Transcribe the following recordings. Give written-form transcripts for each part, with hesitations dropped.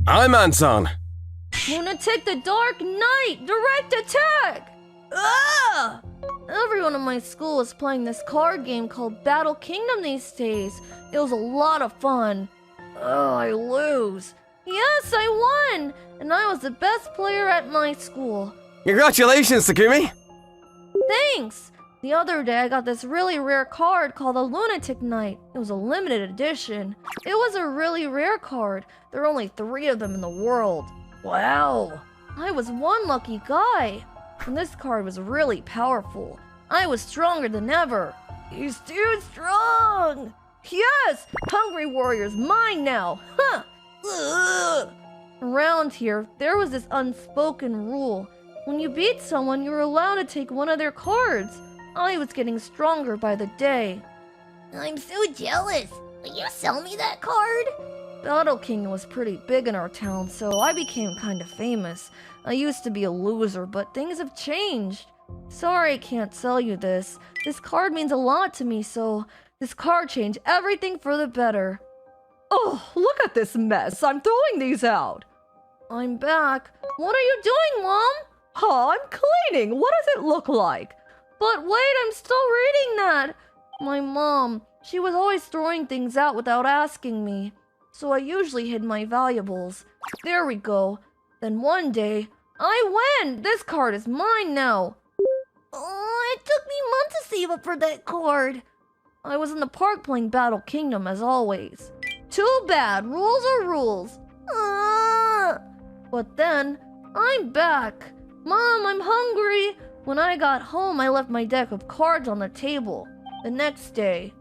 I'm Anton. Lunatic the Dark Knight! Direct attack! Ah! Everyone in my school is playing this card game called Battle Kingdom these days. It was a lot of fun. Oh, I lose. Yes, I won! And I was the best player at my school. Congratulations, Takumi! Thanks! The other day I got this really rare card called the Lunatic Knight. It was a limited edition. It was a really rare card. There are only 3 of them in the world. Wow! I was one lucky guy. And this card was really powerful. I was stronger than ever. He's too strong! Yes! Hungry Warrior's mine now! Huh! Ugh. Around here, there was this unspoken rule. When you beat someone, you're allowed to take one of their cards. I was getting stronger by the day. I'm so jealous. Will you sell me that card? Battle King was pretty big in our town, so I became kind of famous. I used to be a loser, but things have changed. Sorry I can't sell you this. This card means a lot to me, so this card changed everything for the better. Oh, look at this mess. I'm throwing these out. I'm back. What are you doing, Mom? Huh, I'm cleaning. What does it look like? But wait, I'm still reading that. My mom, she was always throwing things out without asking me. So I usually hid my valuables. There we go. Then one day, I win! This card is mine now. Oh, it took me months to save up for that card. I was in the park playing Battle Kingdom as always. Too bad, rules are rules. But then, I'm back. Mom, I'm hungry. When I got home, I left my deck of cards on the table. The next day,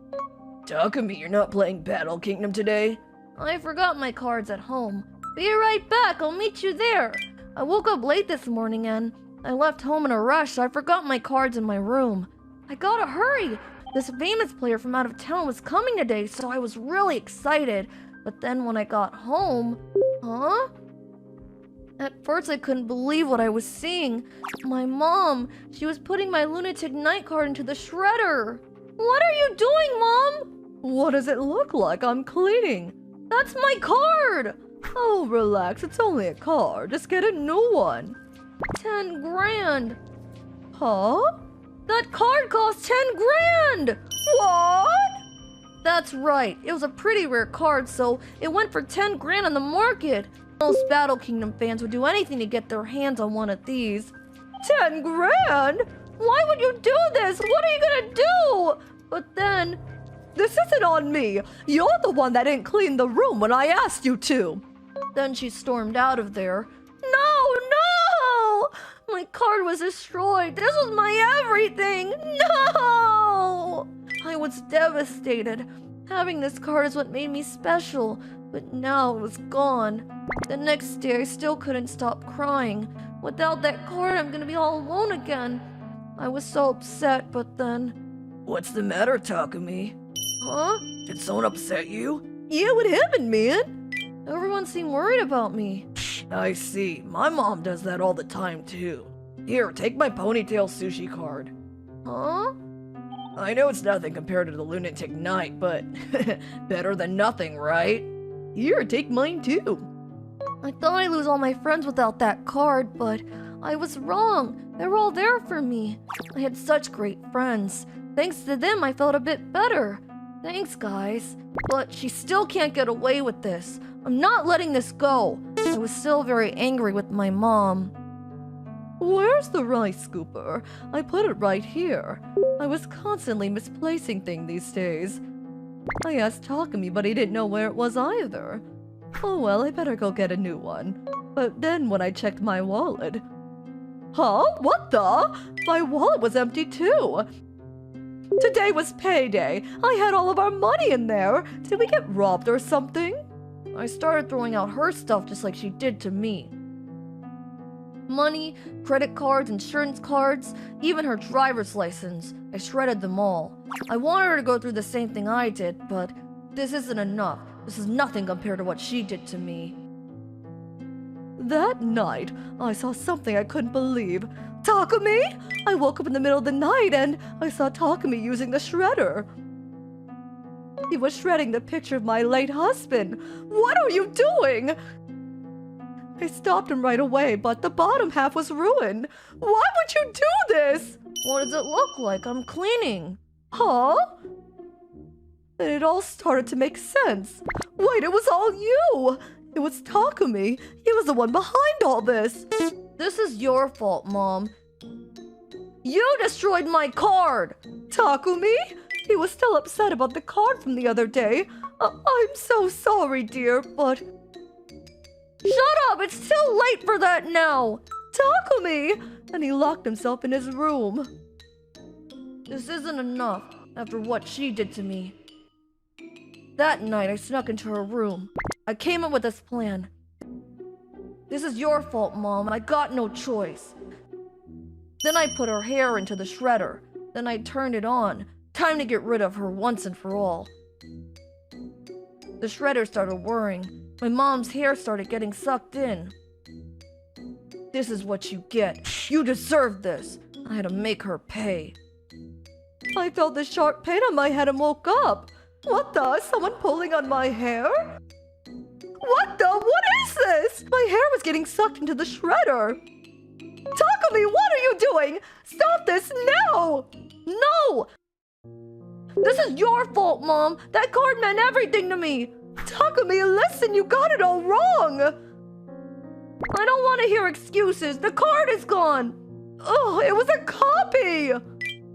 Takumi, you're not playing Battle Kingdom today? I forgot my cards at home. Be right back, I'll meet you there. I woke up late this morning and I left home in a rush, so I forgot my cards in my room. I gotta hurry. This famous player from out of town was coming today, so I was really excited. But then when I got home, At first I couldn't believe what I was seeing. My mom, she was putting my Lunatic Knight card into the shredder. What are you doing, Mom? What does it look like? I'm cleaning. That's my card! Oh, relax. It's only a card. Just get a new one. 10 grand. Huh? That card cost 10 grand! What? That's right. It was a pretty rare card, so it went for 10 grand on the market. Most Battle Kingdom fans would do anything to get their hands on one of these. 10 grand? Why would you do this? What are you gonna do? But then... This isn't on me. You're the one that didn't clean the room when I asked you to. Then she stormed out of there. No! My card was destroyed. This was my everything. No! I was devastated. Having this card is what made me special, but now it was gone. The next day, I still couldn't stop crying. Without that card, I'm gonna be all alone again. I was so upset, but then... What's the matter, Takumi? Huh? Did someone upset you? Yeah, what happened, man? Everyone seemed worried about me. I see. My mom does that all the time, too. Here, take my ponytail sushi card. Huh? I know it's nothing compared to the Lunatic Knight, but better than nothing, right? Here, take mine, too. I thought I'd lose all my friends without that card, but I was wrong. They were all there for me. I had such great friends. Thanks to them, I felt a bit better. Thanks, guys. But she still can't get away with this. I'm not letting this go. I was still very angry with my mom. Where's the rice scooper? I put it right here. I was constantly misplacing things these days. I asked Takumi, but he didn't know where it was either. Oh well, I better go get a new one. But then when I checked my wallet... Huh? What the? My wallet was empty too. Today was payday. I had all of our money in there. Did we get robbed or something? I started throwing out her stuff just like she did to me. Money, credit cards, insurance cards, even her driver's license. I shredded them all. I wanted her to go through the same thing I did, but this isn't enough. This is nothing compared to what she did to me. That night, I saw something I couldn't believe. Takumi! I woke up in the middle of the night and I saw Takumi using the shredder. He was shredding the picture of my late husband. What are you doing? I stopped him right away, but the bottom half was ruined. Why would you do this? What does it look like? I'm cleaning. Huh? Then it all started to make sense. Wait, it was all you! It was Takumi. He was the one behind all this. This is your fault, Mom. You destroyed my card! Takumi? He was still upset about the card from the other day. I'm so sorry, dear, but... Shut up! It's too late for that now! Takumi! And he locked himself in his room. This isn't enough after what she did to me. That night, I snuck into her room. I came up with this plan. This is your fault, Mom. I got no choice. Then I put her hair into the shredder. Then I turned it on. Time to get rid of her once and for all. The shredder started whirring. My mom's hair started getting sucked in. This is what you get. You deserve this. I had to make her pay. I felt the sharp pain on my head and woke up. What the? Someone pulling on my hair? What the? What is this? My hair was getting sucked into the shredder. Takumi, what are you doing? Stop this now! No! This is your fault, Mom. That card meant everything to me. Takumi, listen, you got it all wrong. I don't want to hear excuses. The card is gone. Oh, it was a copy.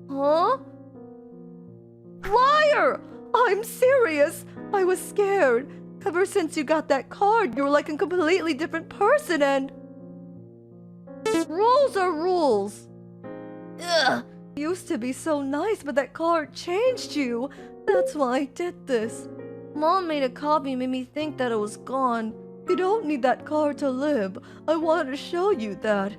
Huh? Liar! I'm serious. I was scared. Ever since you got that card, you were like a completely different person and... Rules are rules. Ugh. You used to be so nice, but that card changed you. That's why I did this. Mom made a copy and made me think that it was gone. You don't need that card to live. I wanted to show you that.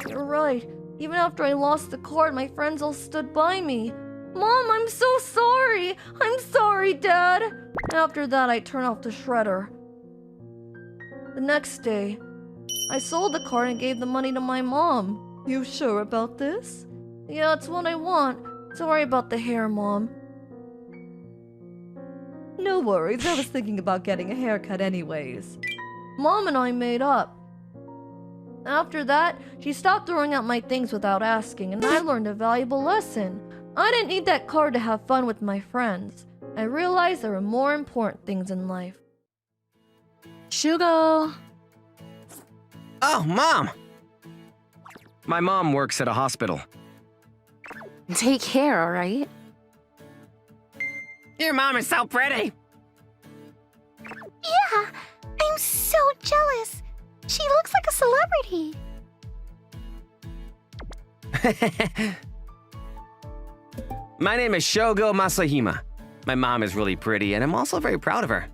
You're right. Even after I lost the card, my friends all stood by me. Mom, I'm so sorry. I'm sorry, Dad. After that, I turned off the shredder. The next day, I sold the card and gave the money to my mom. You sure about this? Yeah, it's what I want. Sorry about the hair, Mom. No worries, I was thinking about getting a haircut anyways. Mom and I made up. After that, she stopped throwing out my things without asking, and I learned a valuable lesson. I didn't need that card to have fun with my friends. I realized there were more important things in life. Shugo! Oh, Mom! My mom works at a hospital. Take care, alright? Your mom is so pretty! Yeah, I'm so jealous. She looks like a celebrity. My name is Shogo Masahima. My mom is really pretty, and I'm also very proud of her.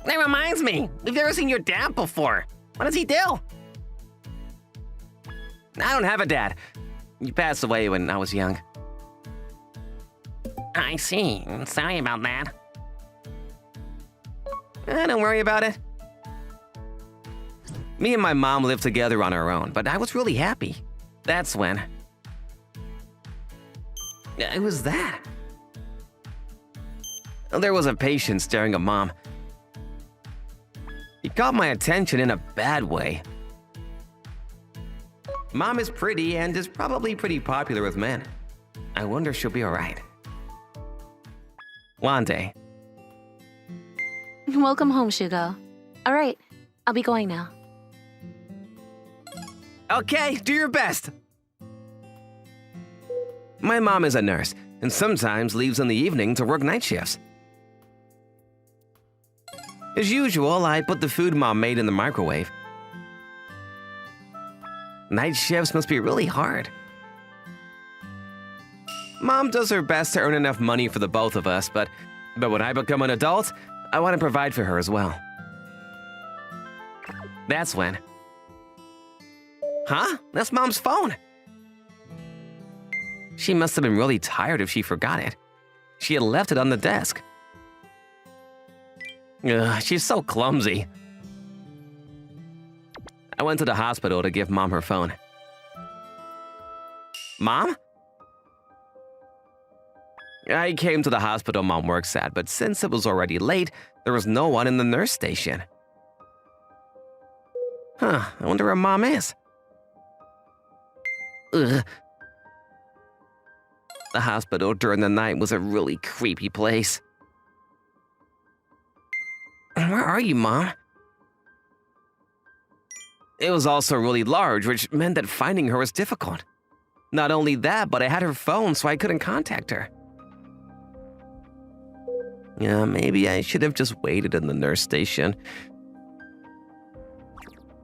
That reminds me, we've never seen your dad before. What does he do? I don't have a dad. He passed away when I was young. I see. Sorry about that. Don't worry about it. Me and my mom lived together on our own, but I was really happy. That's when... It was that. There was a patient staring at Mom. He caught my attention in a bad way. Mom is pretty and is probably pretty popular with men. I wonder if she'll be alright. One day. Welcome home, Shugo. Alright, I'll be going now. Okay, do your best. My mom is a nurse and sometimes leaves in the evening to work night shifts. As usual, I put the food Mom made in the microwave. Night shifts must be really hard. Mom does her best to earn enough money for the both of us, but when I become an adult, I want to provide for her as well. That's when... Huh? That's Mom's phone. She must have been really tired if she forgot it. She had left it on the desk. Ugh, she's so clumsy. I went to the hospital to give Mom her phone. Mom? I came to the hospital Mom works at, but since it was already late, there was no one in the nurse station. Huh, I wonder where Mom is. Ugh. The hospital during the night was a really creepy place. Where are you, Mom? It was also really large, which meant that finding her was difficult. Not only that, but I had her phone, so I couldn't contact her. Yeah, maybe I should have just waited in the nurse station.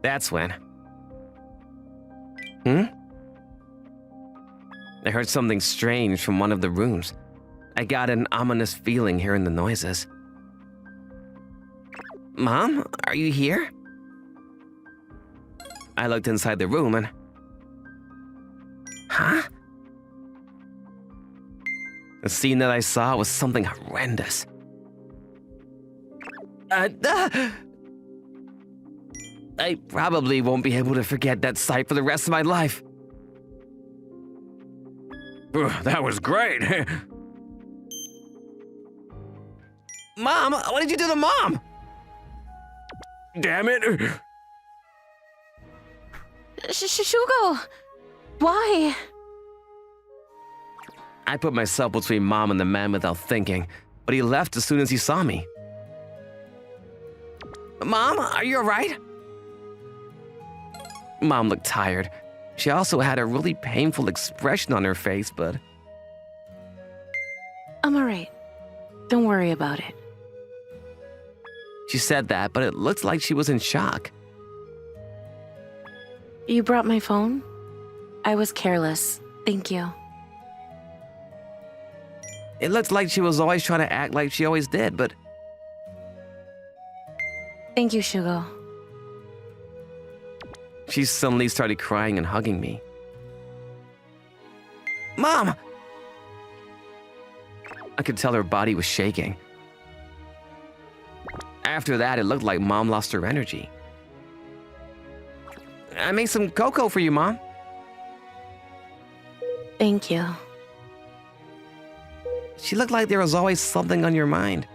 That's when. I heard something strange from one of the rooms. I got an ominous feeling hearing the noises. Mom, are you here? I looked inside the room and... Huh? The scene that I saw was something horrendous. I probably won't be able to forget that sight for the rest of my life. That was great. Mom, what did you do to Mom? Damn it. Shugo! Why? I put myself between Mom and the man without thinking, but he left as soon as he saw me. Mom, are you alright? Mom looked tired. She also had a really painful expression on her face, but... I'm alright. Don't worry about it. She said that, but it looked like she was in shock. You brought my phone? I was careless. Thank you. It looked like she was always trying to act like she always did, but... Thank you, Shugo. She suddenly started crying and hugging me. Mom! I could tell her body was shaking. After that, it looked like Mom lost her energy. I made some cocoa for you, Mom. Thank you. She looked like there was always something on your mind.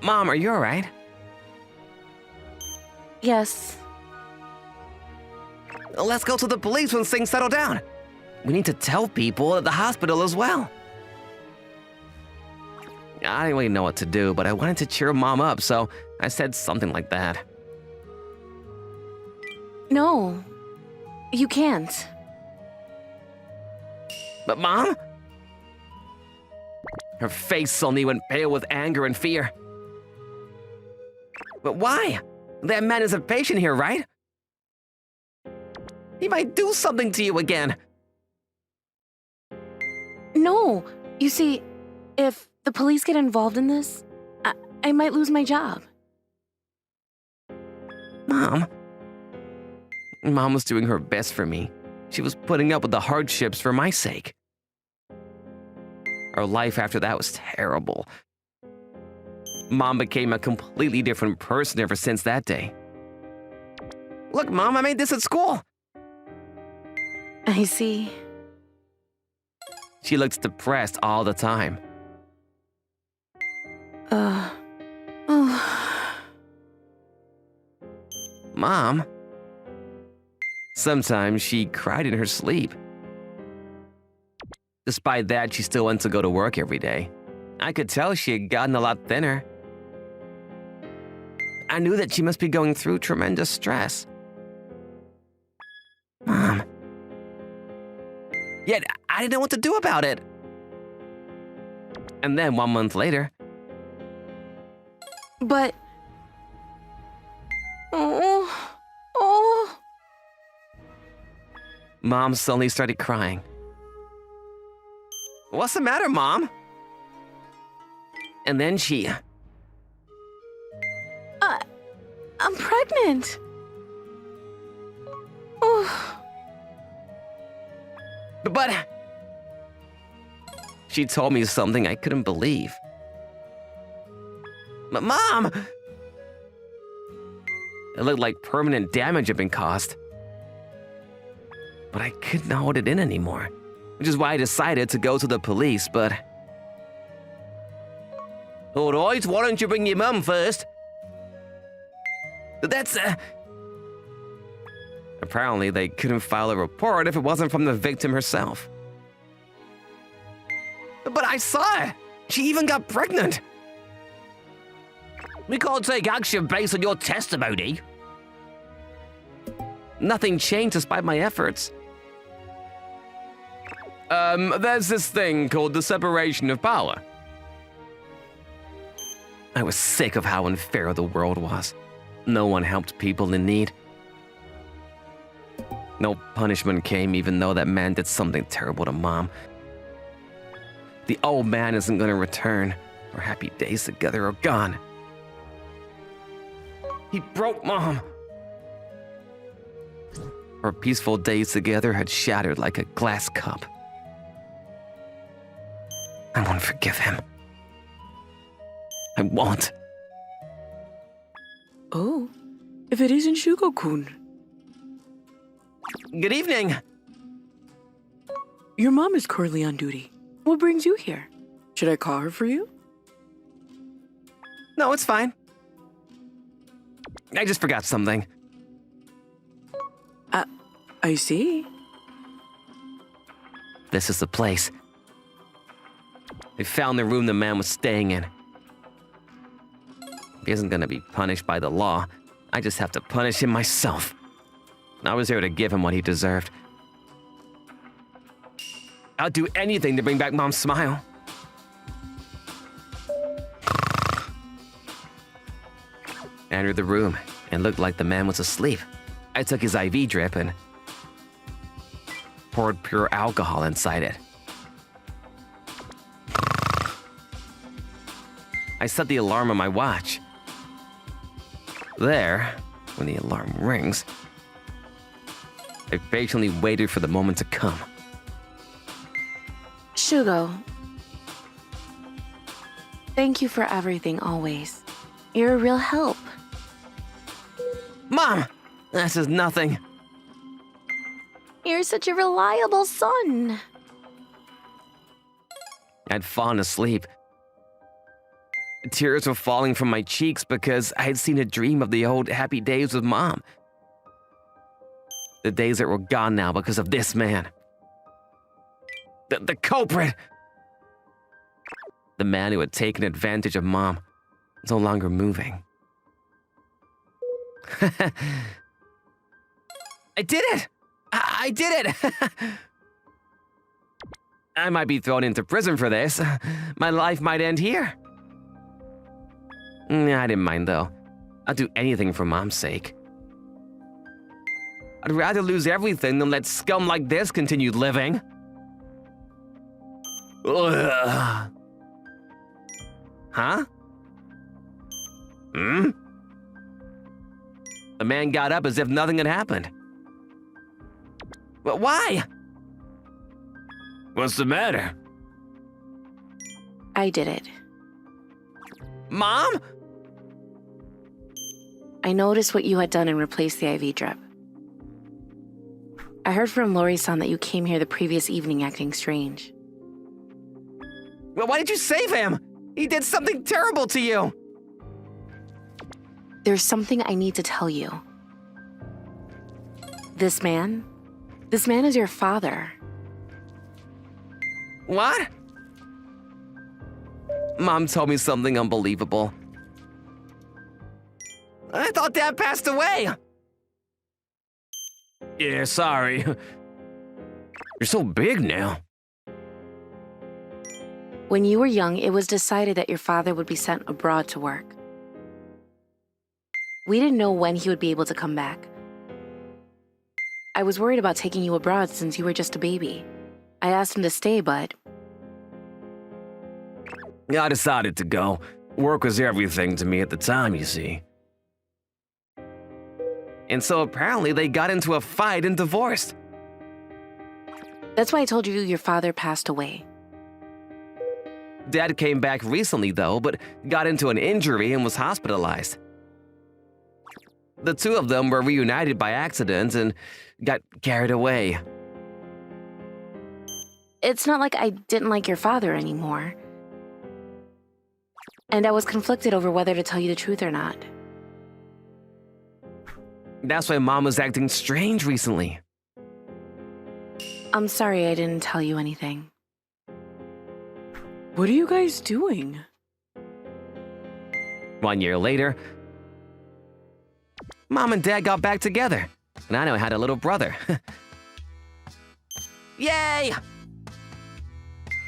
Mom, are you alright? Yes. Let's go to the police when things settle down. We need to tell people at the hospital as well. I didn't really know what to do, but I wanted to cheer Mom up, so I said something like that. No. You can't. But Mom? Her face suddenly went pale with anger and fear. But why? That man is a patient here, right? He might do something to you again. No. You see, if the police get involved in this, I might lose my job. Mom was doing her best for me. She was putting up with the hardships for my sake. Our life after that was terrible. Mom became a completely different person ever since that day. Look, Mom, I made this at school. I see. She looks depressed all the time. Mom. Sometimes she cried in her sleep. Despite that, she still went to go to work every day. I could tell she had gotten a lot thinner. I knew that she must be going through tremendous stress. Mom. Yet, I didn't know what to do about it. And then 1 month later... But... Oh. Mom suddenly started crying. What's the matter, Mom? And then she... I'm pregnant. Oh. But... She told me something I couldn't believe. But Mom! It looked like permanent damage had been caused. But I couldn't hold it in anymore. which is why I decided to go to the police, but... All right, why don't you bring your mum first? That's, Apparently, they couldn't file a report if it wasn't from the victim herself. But I saw it! She even got pregnant! We can't take action based on your testimony. Nothing changed despite my efforts. There's this thing called the separation of power. I was sick of how unfair the world was. No one helped people in need. No punishment came even though that man did something terrible to Mom. The old man isn't gonna return. Our happy days together are gone. He broke Mom. Our peaceful days together had shattered like a glass cup. I won't forgive him. I won't. Oh, if it isn't Shugo-kun. Good evening. Your mom is currently on duty. What brings you here? Should I call her for you? No, it's fine. I just forgot something. I see. This is the place. I found the room the man was staying in. He isn't gonna be punished by the law. I just have to punish him myself. I was here to give him what he deserved. I'll do anything to bring back Mom's smile. I entered the room and looked like the man was asleep. I took his IV drip and poured pure alcohol inside it. I set the alarm on my watch. There, when the alarm rings, I patiently waited for the moment to come. Shugo, thank you for everything always. You're a real help. Mom! This is nothing. You're such a reliable son. I'd fallen asleep. Tears were falling from my cheeks because I had seen a dream of the old happy days with Mom. The days that were gone now because of this man. The culprit! The man who had taken advantage of Mom was no longer moving. I did it! I did it! I might be thrown into prison for this. My life might end here. I didn't mind, though. I'd do anything for Mom's sake. I'd rather lose everything than let scum like this continue living. Ugh. Huh? Hmm? The man got up as if nothing had happened. But why? What's the matter? I did it. Mom? I noticed what you had done and replaced the IV drip. I heard from Lori-san that you came here the previous evening acting strange. Well, why did you save him? He did something terrible to you. There's something I need to tell you. This man is your father. What? Mom told me something unbelievable. I thought Dad passed away. Yeah, sorry. You're so big now. When you were young, it was decided that your father would be sent abroad to work. We didn't know when he would be able to come back. I was worried about taking you abroad since you were just a baby. I asked him to stay, but... I decided to go. Work was everything to me at the time, you see. And so apparently they got into a fight and divorced. That's why I told you your father passed away. Dad came back recently, though, but got into an injury and was hospitalized. The two of them were reunited by accident and got carried away. It's not like I didn't like your father anymore. And I was conflicted over whether to tell you the truth or not. That's why Mom was acting strange recently. I'm sorry I didn't tell you anything. What are you guys doing? 1 year later, Mom and Dad got back together, and I now had a little brother. Yay!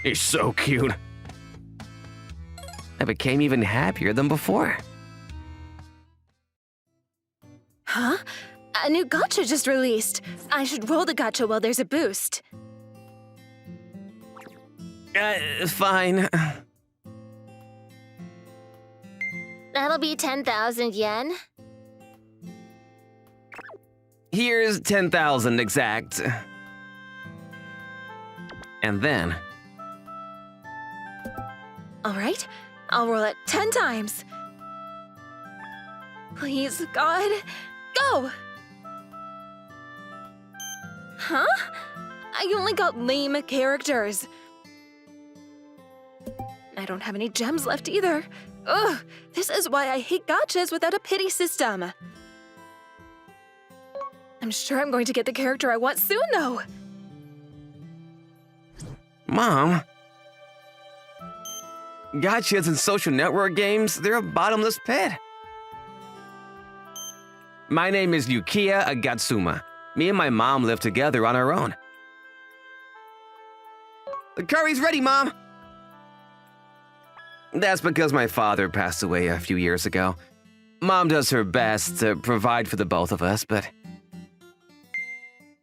He's so cute. I became even happier than before. Huh? A new gacha just released. I should roll the gacha while there's a boost. Fine. That'll be 10,000 yen. Here's 10,000 exact. And then, All right, I'll roll it 10 times. Please, God, go! Huh? I only got lame characters. I don't have any gems left either. Ugh, this is why I hate gachas without a pity system. I'm sure I'm going to get the character I want soon, though. Mom, gotchas and social network games, they're a bottomless pit. My name is Yukiya Agatsuma. Me and my mom live together on our own. The curry's ready, Mom! That's because my father passed away a few years ago. Mom does her best to provide for the both of us, but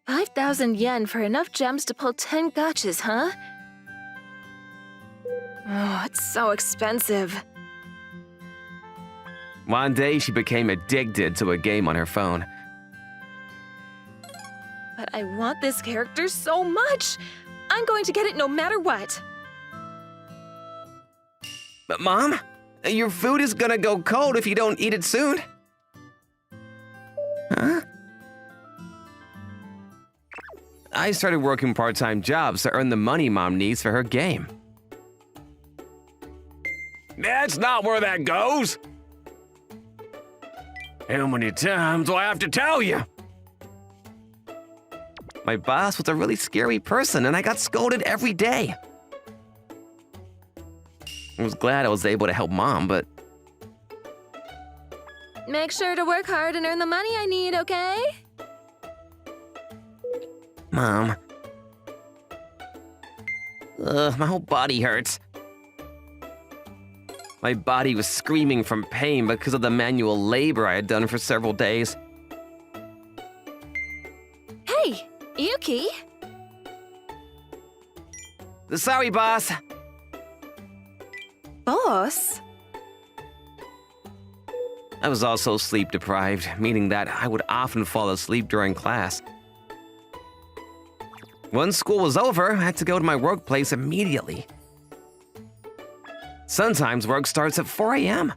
5,000 yen for enough gems to pull 10 gachas, huh? Oh, it's so expensive. one day she became addicted to a game on her phone. But I want this character so much. I'm going to get it no matter what. But Mom, your food is gonna go cold if you don't eat it soon. Huh? I started working part-time jobs to earn the money Mom needs for her game. That's not where that goes. How many times do I have to tell you? My boss was a really scary person, and I got scolded every day. I was glad I was able to help Mom, but Make sure to work hard and earn the money I need, okay? Mom. Ugh, my whole body hurts. My body was screaming from pain because of the manual labor I had done for several days. Hey, Yuki. Sorry, boss. Boss? I was also sleep deprived, meaning that I would often fall asleep during class. Once school was over, I had to go to my workplace immediately. Sometimes work starts at 4 a.m.,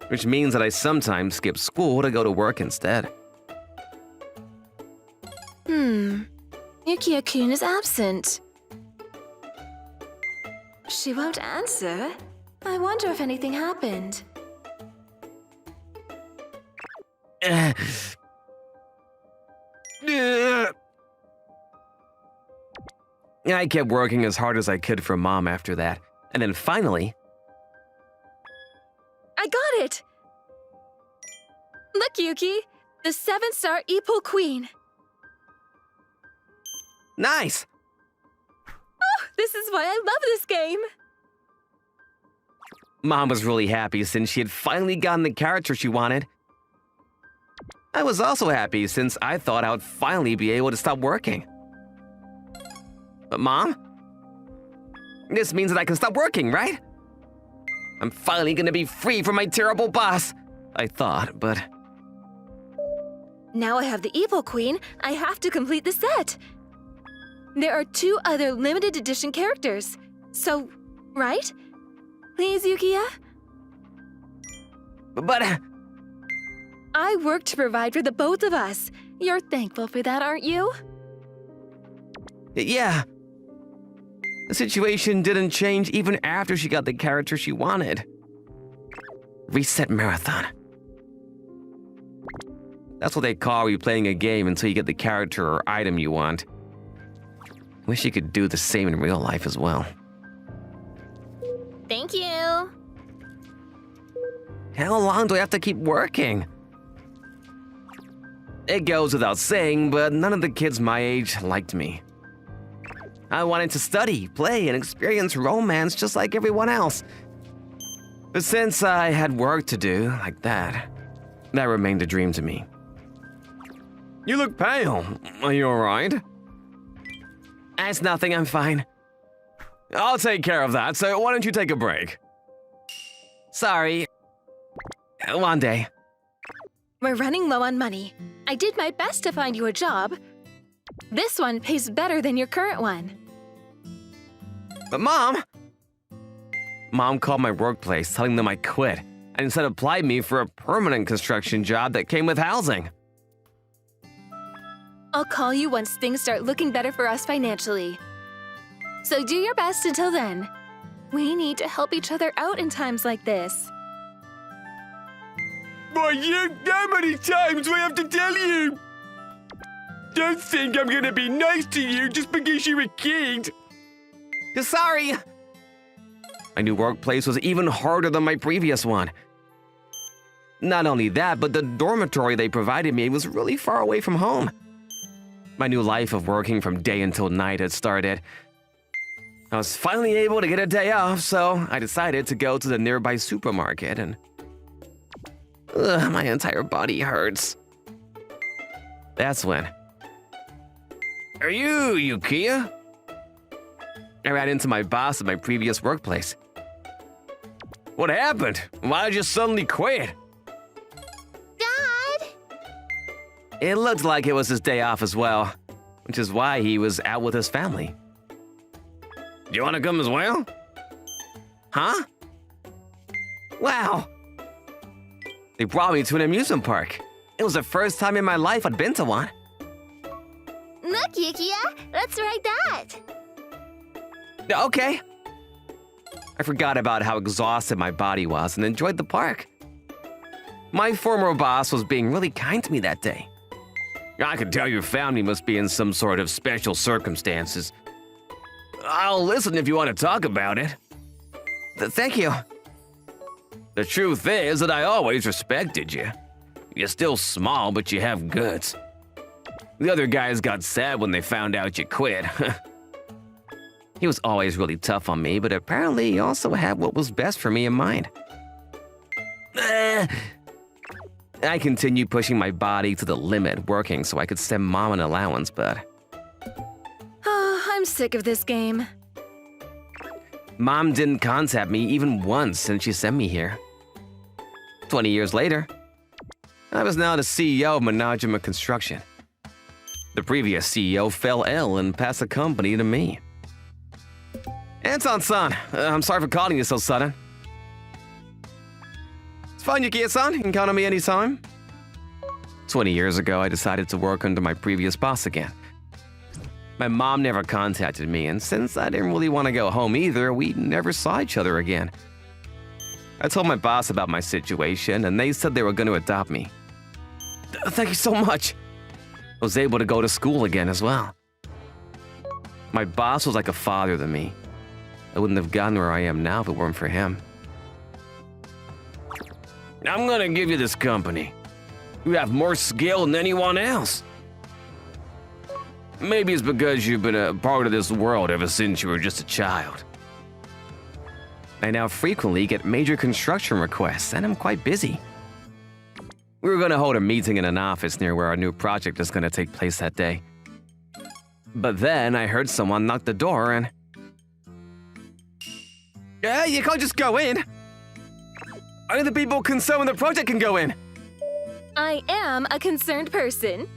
which means that I sometimes skip school to go to work instead. Yukiya-kun is absent. She won't answer. I wonder if anything happened. I kept working as hard as I could for Mom after that. And then finally, I got it! Look, Yuki! The 7-star Epul Queen! nice! This is why I love this game! Mom was really happy since she had finally gotten the character she wanted. I was also happy since I thought I would finally be able to stop working. But Mom, this means that I can stop working, right? I'm finally gonna be free from my terrible boss, I thought, but Now I have the Epul Queen, I have to complete the set! There are 2 other limited edition characters. So, right? Please, Yukiya? but I work to provide for the both of us. You're thankful for that, aren't you? Yeah. The situation didn't change even after she got the character she wanted. Reset marathon. That's what they call replaying a game until you get the character or item you want. Wish you could do the same in real life as well. Thank you. How long do I have to keep working? It goes without saying, but none of the kids my age liked me. I wanted to study, play, and experience romance just like everyone else. But since I had work to do like that remained a dream to me. You look pale. Are you alright? It's nothing, I'm fine. I'll take care of that, so why don't you take a break? Sorry. One day. We're running low on money. I did my best to find you a job. This one pays better than your current one. But Mom called my workplace telling them I quit and instead applied me for a permanent construction job that came with housing. I'll call you once things start looking better for us financially. So do your best until then. We need to help each other out in times like this. Boy, how many times do I have to tell you? Don't think I'm gonna be nice to you just because you're a kid. Sorry. My new workplace was even harder than my previous one. Not only that, but the dormitory they provided me was really far away from home. My new life of working from day until night had started. I was finally able to get a day off, so I decided to go to the nearby supermarket and... my entire body hurts. That's when... Are you Yukiya? I ran into my boss at my previous workplace. What happened? Why did you suddenly quit? Dad! It looked like it was his day off as well, which is why he was out with his family. Do you want to come as well? Huh? Wow. They brought me to an amusement park. It was the first time in my life I'd been to one. Look, Yukiya, let's ride that. Okay. I forgot about how exhausted my body was and enjoyed the park. My former boss was being really kind to me that day. I could tell your family must be in some sort of special circumstances. I'll listen if you want to talk about it. Thank you. The truth is that I always respected you. You're still small, but you have guts. The other guys got sad when they found out you quit. He was always really tough on me, but apparently he also had what was best for me in mind. I continued pushing my body to the limit, working so I could send Mom an allowance, but... I'm sick of this game. Mom didn't contact me even once since she sent me here. 20 years later, I was now the CEO of Management Construction. The previous CEO fell ill and passed the company to me. Anton-san, I'm sorry for calling you so sudden. It's fine, Yukiya-san. You can count on me anytime. 20 years ago, I decided to work under my previous boss again. My mom never contacted me, and since I didn't really want to go home either, we never saw each other again. I told my boss about my situation, and they said they were going to adopt me. Thank you so much. I was able to go to school again as well. My boss was like a father to me. I wouldn't have gotten where I am now if it weren't for him. I'm gonna give you this company. You have more skill than anyone else. Maybe it's because you've been a part of this world ever since you were just a child. I now frequently get major construction requests, and I'm quite busy. We were gonna hold a meeting in an office near where our new project is gonna take place that day. But then I heard someone knock the door and... Yeah, you can't just go in. Only the people concerned with the project can go in. I am a concerned person.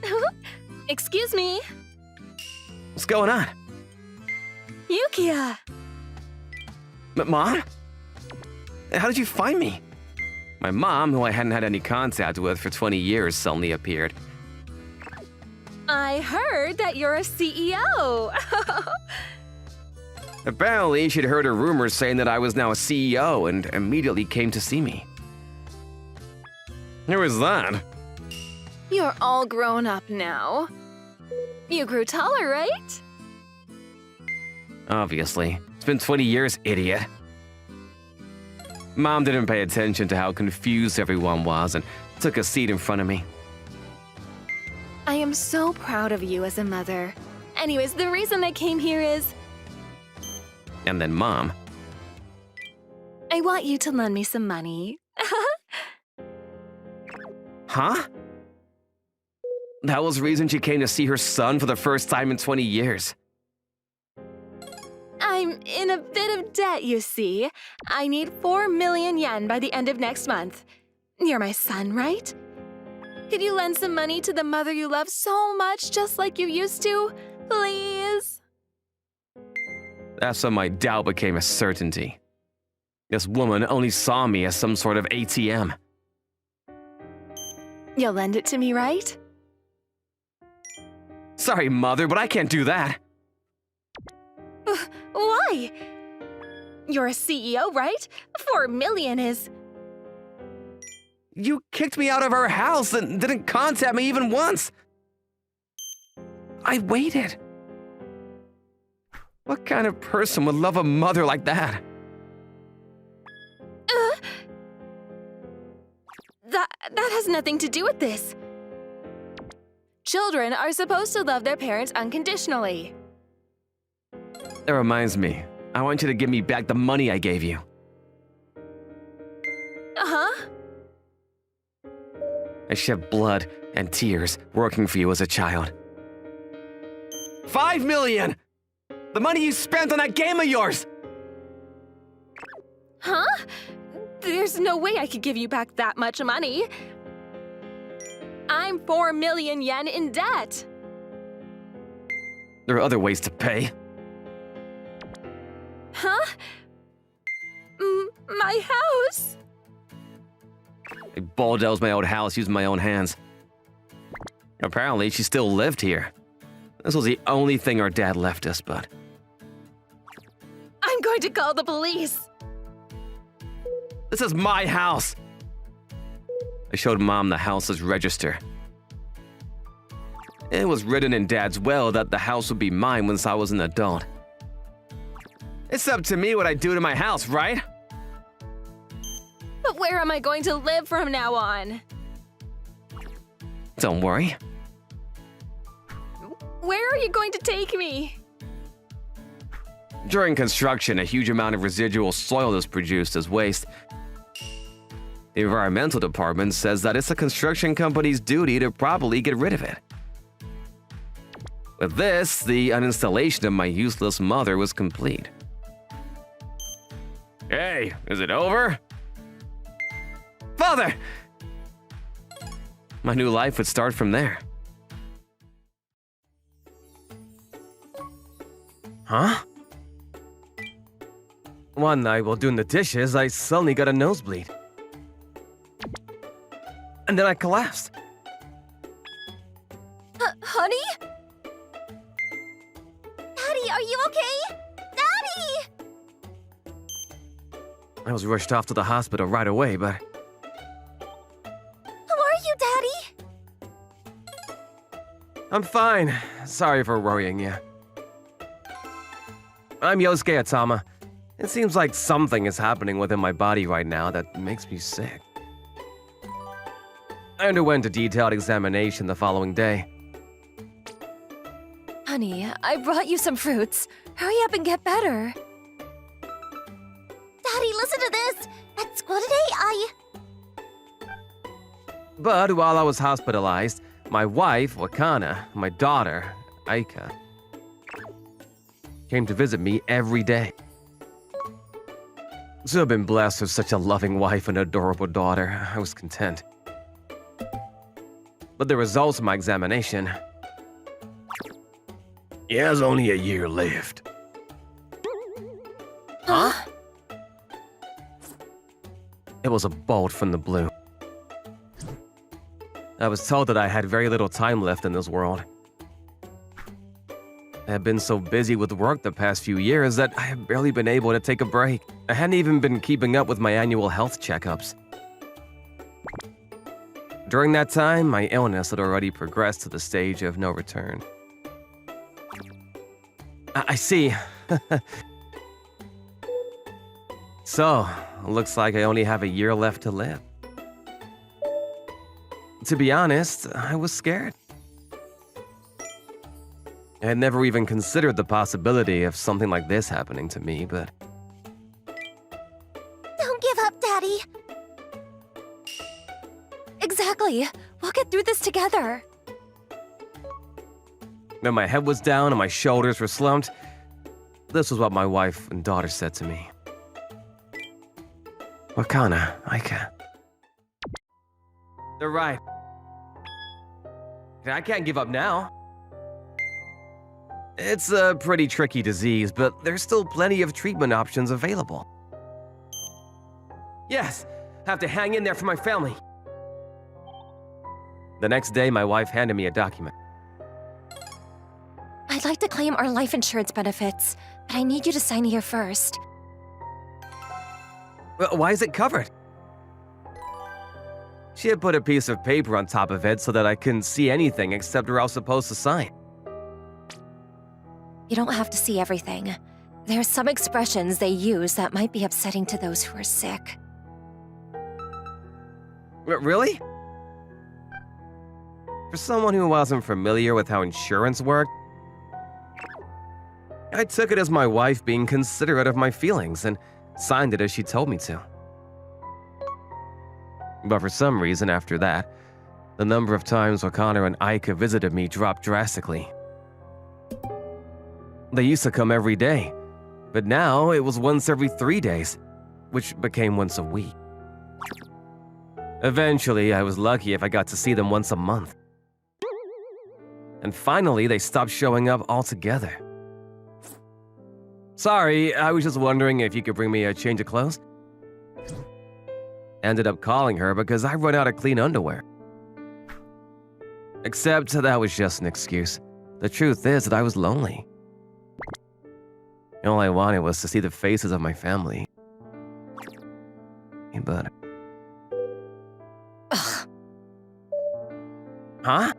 Excuse me. What's going on? Yukiya! Mom? How did you find me? My mom, who I hadn't had any contact with for 20 years, suddenly appeared. I heard that you're a CEO. Apparently, she'd heard a rumor saying that I was now a CEO and immediately came to see me. Who is that? You're all grown up now. You grew taller, right? Obviously. It's been 20 years, idiot. Mom didn't pay attention to how confused everyone was and took a seat in front of me. I am so proud of you as a mother. Anyways, the reason I came here is And then Mom. I want you to lend me some money. Huh? That was the reason she came to see her son for the first time in 20 years. I'm in a bit of debt, you see. I need 4 million yen by the end of next month. You're my son, right? Could you lend some money to the mother you love so much, just like you used to? Please? That's when my doubt became a certainty. This woman only saw me as some sort of ATM. You'll lend it to me, right? Sorry, Mother, but I can't do that. Why? You're a CEO, right? 4 million is... You kicked me out of our house and didn't contact me even once. I waited. What kind of person would love a mother like that? That has nothing to do with this. Children are supposed to love their parents unconditionally. That reminds me. I want you to give me back the money I gave you. Uh-huh. I shed blood and tears working for you as a child. 5 million! The money you spent on that game of yours! Huh? There's no way I could give you back that much money. I'm 4 million yen in debt. There are other ways to pay. Huh? My house? I bulldozed my old house using my own hands. Apparently, she still lived here. This was the only thing our dad left us, but... I'm going to call the police. This is my house! I showed Mom the house's register. It was written in Dad's will that the house would be mine once I was an adult. It's up to me what I do to my house, right? But where am I going to live from now on? Don't worry. Where are you going to take me? During construction, a huge amount of residual soil is produced as waste. The environmental department says that it's a construction company's duty to properly get rid of it. With this, the uninstallation of my useless mother was complete. Hey, is it over? Father! My new life would start from there. Huh? One night while doing the dishes, I suddenly got a nosebleed. And then I collapsed. Honey? Daddy, are you okay? Daddy! I was rushed off to the hospital right away, but How are you, Daddy? I'm fine. Sorry for worrying you. I'm Yosuke Atama. It seems like something is happening within my body right now that makes me sick. I underwent a detailed examination the following day. Honey, I brought you some fruits. Hurry up and get better. Daddy, listen to this. At school today, But while I was hospitalized, my wife, Wakana, my daughter, Aika, came to visit me every day. To have been blessed with such a loving wife and adorable daughter, I was content. But the results of my examination... He has only a year left. Huh? It was a bolt from the blue. I was told that I had very little time left in this world. I have been so busy with work the past few years that I have barely been able to take a break. I hadn't even been keeping up with my annual health checkups. During that time, my illness had already progressed to the stage of no return. I see. So, looks like I only have a year left to live. To be honest, I was scared. I had never even considered the possibility of something like this happening to me, but Don't give up, Daddy. Exactly. We'll get through this together. when my head was down and my shoulders were slumped, this was what my wife and daughter said to me. Wakana, Aika. They're right. I can't give up now. It's a pretty tricky disease, but there's still plenty of treatment options available. Yes, have to hang in there for my family. The next day, my wife handed me a document. I'd like to claim our life insurance benefits, but I need you to sign here first. Why is it covered? She had put a piece of paper on top of it so that I couldn't see anything except where I was supposed to sign. You don't have to see everything. There are some expressions they use that might be upsetting to those who are sick. Really? For someone who wasn't familiar with how insurance worked, I took it as my wife being considerate of my feelings and signed it as she told me to. But for some reason after that, the number of times Wakana and Aika visited me dropped drastically. They used to come every day, but now it was once every 3 days, which became once a week. Eventually, I was lucky if I got to see them once a month. And finally, they stopped showing up altogether. Sorry, I was just wondering if you could bring me a change of clothes. Ended up calling her because I run out of clean underwear. Except that was just an excuse. The truth is that I was lonely. All I wanted was to see the faces of my family. But... Ugh. Huh?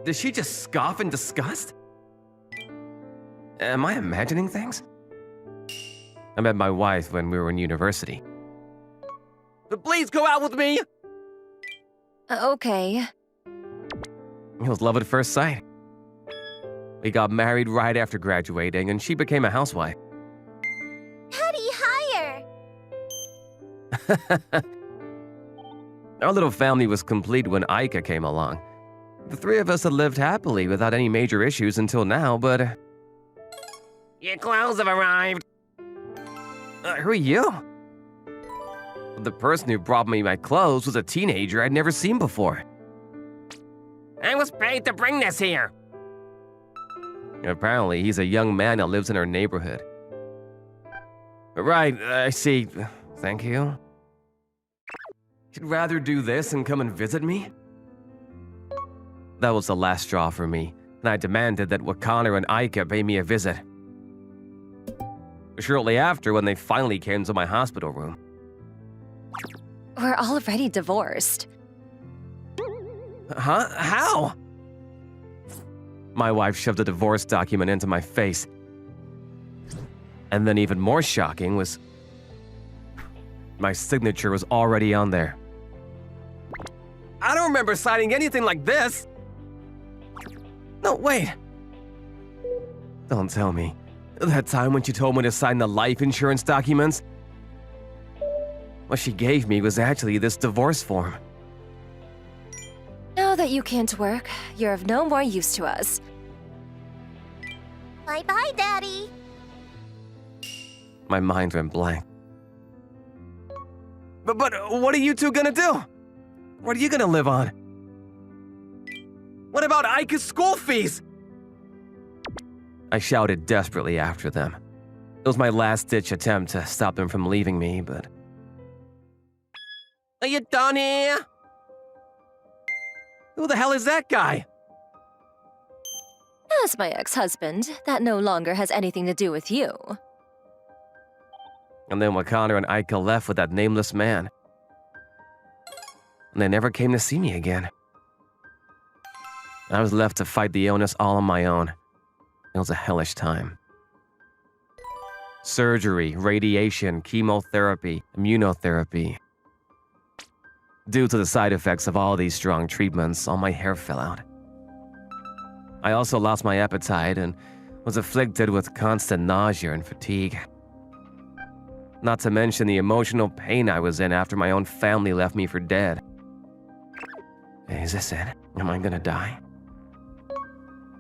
Did she just scoff in disgust? Am I imagining things? I met my wife when we were in university. But please go out with me! Okay. It was love at first sight. We got married right after graduating, and she became a housewife. Daddy, higher! Our little family was complete when Aika came along. The three of us had lived happily without any major issues until now, but... Your clothes have arrived! Who are you? The person who brought me my clothes was a teenager I'd never seen before. I was paid to bring this here. Apparently, he's a young man that lives in our neighborhood. Right, I see. Thank you. You'd rather do this and come and visit me? That was the last straw for me, and I demanded that Wakana and Aika pay me a visit. Shortly after, when they finally came to my hospital room. We're already divorced. Huh? How? My wife shoved a divorce document into my face. And then even more shocking was... my signature was already on there. I don't remember signing anything like this! No, wait. Don't tell me. That time when she told me to sign the life insurance documents? What she gave me was actually this divorce form. Now that you can't work, you're of no more use to us. Bye-bye, Daddy. My mind went blank. But what are you two gonna do? What are you gonna live on? What about Aika's school fees? I shouted desperately after them. It was my last-ditch attempt to stop them from leaving me, but... Are you done here? Who the hell is that guy? As my ex-husband, that no longer has anything to do with you. And then Wakana and Aika left with that nameless man. And they never came to see me again. I was left to fight the illness all on my own. It was a hellish time. Surgery, radiation, chemotherapy, immunotherapy. Due to the side effects of all these strong treatments, all my hair fell out. I also lost my appetite and was afflicted with constant nausea and fatigue. Not to mention the emotional pain I was in after my own family left me for dead. Is this it? Am I gonna die?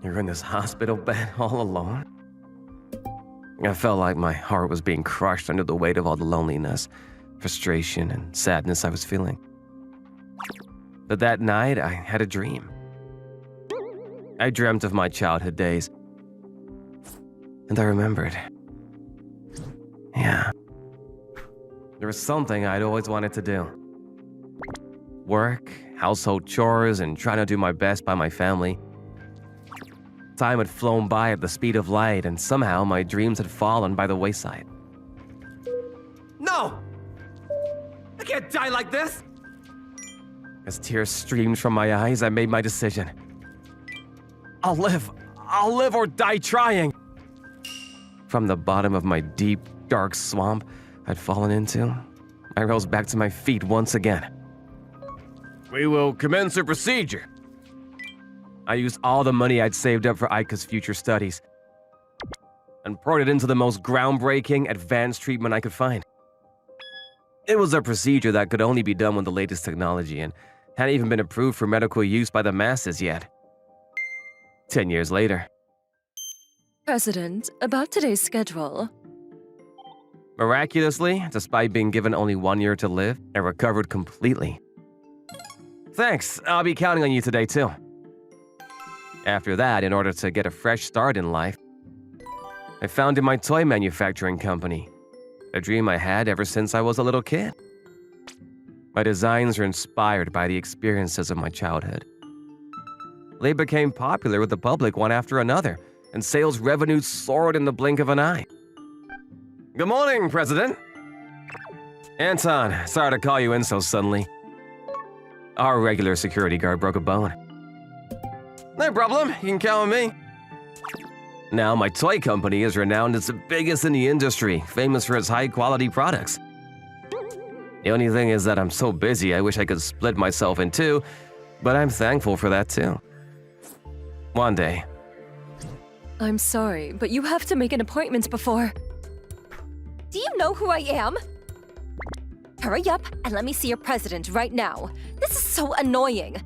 You're in this hospital bed all alone? I felt like my heart was being crushed under the weight of all the loneliness, frustration, and sadness I was feeling. But that night, I had a dream. I dreamt of my childhood days. And I remembered. Yeah. There was something I'd always wanted to do. Work, household chores, and trying to do my best by my family. Time had flown by at the speed of light, and somehow my dreams had fallen by the wayside. No! I can't die like this! As tears streamed from my eyes, I made my decision. I'll live or die trying! From the bottom of my deep, dark swamp I'd fallen into, I rose back to my feet once again. We will commence a procedure. I used all the money I'd saved up for Aika's future studies and poured it into the most groundbreaking, advanced treatment I could find. It was a procedure that could only be done with the latest technology and hadn't even been approved for medical use by the masses yet. 10 years later. President, about today's schedule. Miraculously, despite being given only 1 year to live, I recovered completely. Thanks, I'll be counting on you today too. After that, in order to get a fresh start in life, I founded my toy manufacturing company, a dream I had ever since I was a little kid. My designs are inspired by the experiences of my childhood. They became popular with the public one after another, and sales revenues soared in the blink of an eye. Good morning, President. Anton, sorry to call you in so suddenly. Our regular security guard broke a bone. No problem, you can count on me. Now my toy company is renowned as the biggest in the industry, famous for its high-quality products. The only thing is that I'm so busy I wish I could split myself in two, but I'm thankful for that too. One day. I'm sorry, but you have to make an appointment before. Do you know who I am? Hurry up and let me see your president right now. This is so annoying.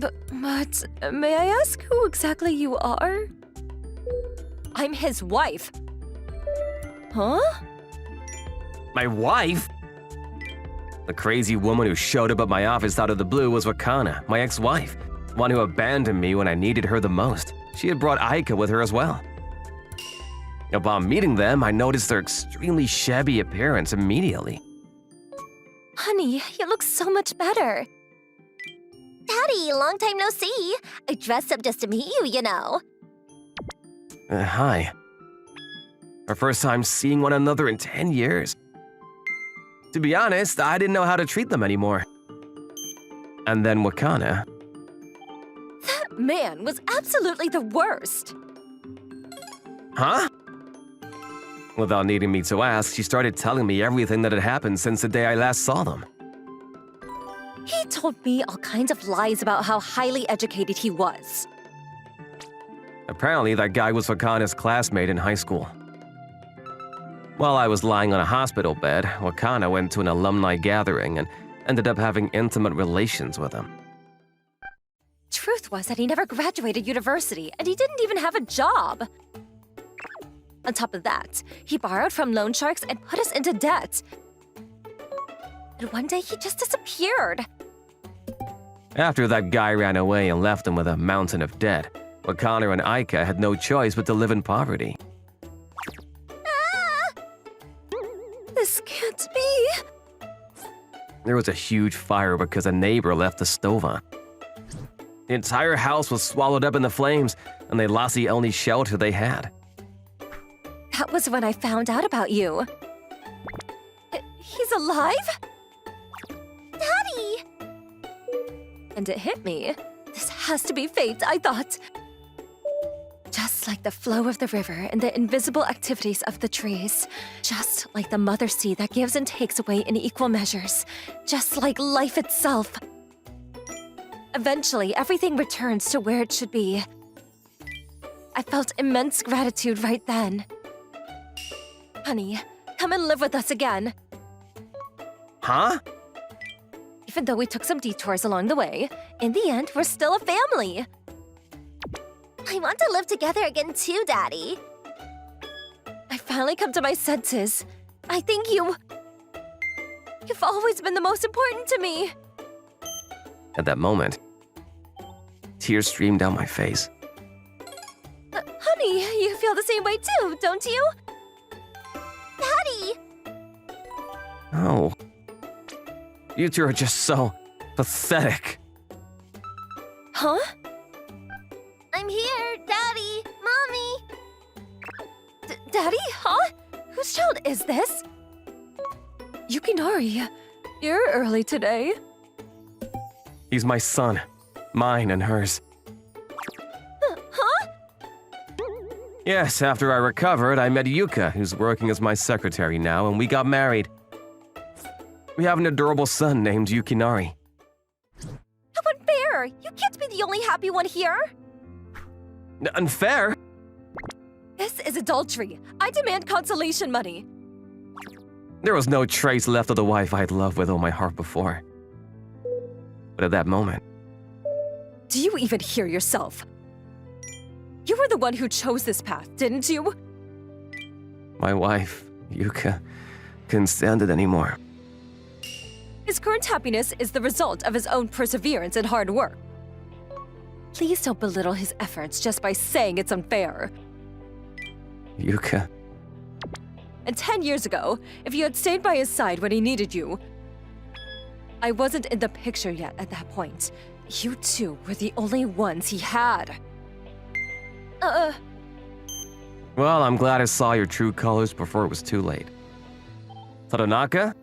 But may I ask who exactly you are? I'm his wife. Huh? My wife? The crazy woman who showed up at my office out of the blue was Wakana, my ex-wife, one who abandoned me when I needed her the most. She had brought Aika with her as well. Upon meeting them, I noticed their extremely shabby appearance immediately. Honey, you look so much better. Daddy, long time no see. I dressed up just to meet you, you know. Hi. Our first time seeing one another in 10 years. To be honest, I didn't know how to treat them anymore. And then Wakana. That man was absolutely the worst. Huh? Without needing me to ask, she started telling me everything that had happened since the day I last saw them. He told me all kinds of lies about how highly educated he was. Apparently, that guy was Wakana's classmate in high school. While I was lying on a hospital bed, Wakana went to an alumni gathering and ended up having intimate relations with him. Truth was that he never graduated university, and he didn't even have a job. On top of that, he borrowed from loan sharks and put us into debt. And one day, he just disappeared. After that guy ran away and left him with a mountain of debt, Wakana and Aika had no choice but to live in poverty. This can't be. There was a huge fire because a neighbor left the stove on. The entire house was swallowed up in the flames, and they lost the only shelter they had. That was when I found out about you. He's alive? Daddy! And it hit me. This has to be fate, I thought. Just like the flow of the river and the invisible activities of the trees. Just like the mother sea that gives and takes away in equal measures. Just like life itself. Eventually, everything returns to where it should be. I felt immense gratitude right then. Honey, come and live with us again. Huh? Even though we took some detours along the way, in the end, we're still a family. I want to live together again too, Daddy. I finally come to my senses. I think you've always been the most important to me. At that moment, tears streamed down my face. Honey, you feel the same way too, don't you? Daddy! Oh. You two are just so pathetic. Huh? I'm here, Daddy, Mommy. Daddy, huh? Whose child is this? Yukinari, you're early today. He's my son. Mine and hers. Huh? Yes, after I recovered, I met Yuka, who's working as my secretary now, and we got married. We have an adorable son named Yukinari. How unfair! You can't be the only happy one here. Unfair? This is adultery. I demand consolation money. There was no trace left of the wife I'd loved with all my heart before. But at that moment, Do you even hear yourself? You were the one who chose this path, didn't you? my wife, Yuka, couldn't stand it anymore. His current happiness is the result of his own perseverance and hard work. Please don't belittle his efforts just by saying it's unfair. Yuka, And 10 years ago, if you had stayed by his side when he needed you, I wasn't in the picture yet at that point. You two were the only ones he had. well, I'm glad I saw your true colors before it was too late. Tadanaka?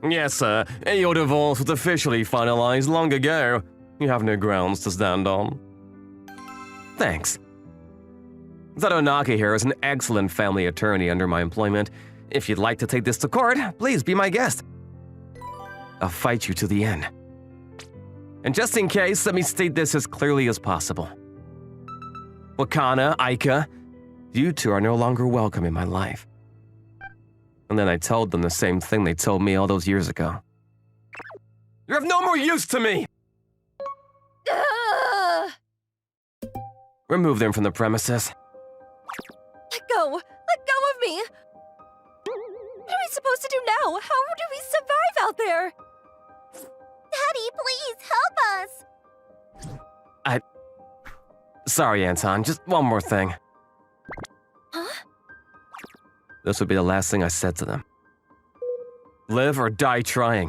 Yes, your divorce was officially finalized long ago. You have no grounds to stand on. Thanks. Tadanaka here is an excellent family attorney under my employment. If you'd like to take this to court, please be my guest. I'll fight you to the end. And just in case, let me state this as clearly as possible. Wakana, Aika, you two are no longer welcome in my life. And then I told them the same thing they told me all those years ago. You're of no more use to me! Remove them from the premises. Let go! Let go of me! What are we supposed to do now? How do we survive out there? Daddy, please help us! Sorry, Anton, just one more thing. Huh? This would be the last thing I said to them. Live or die trying.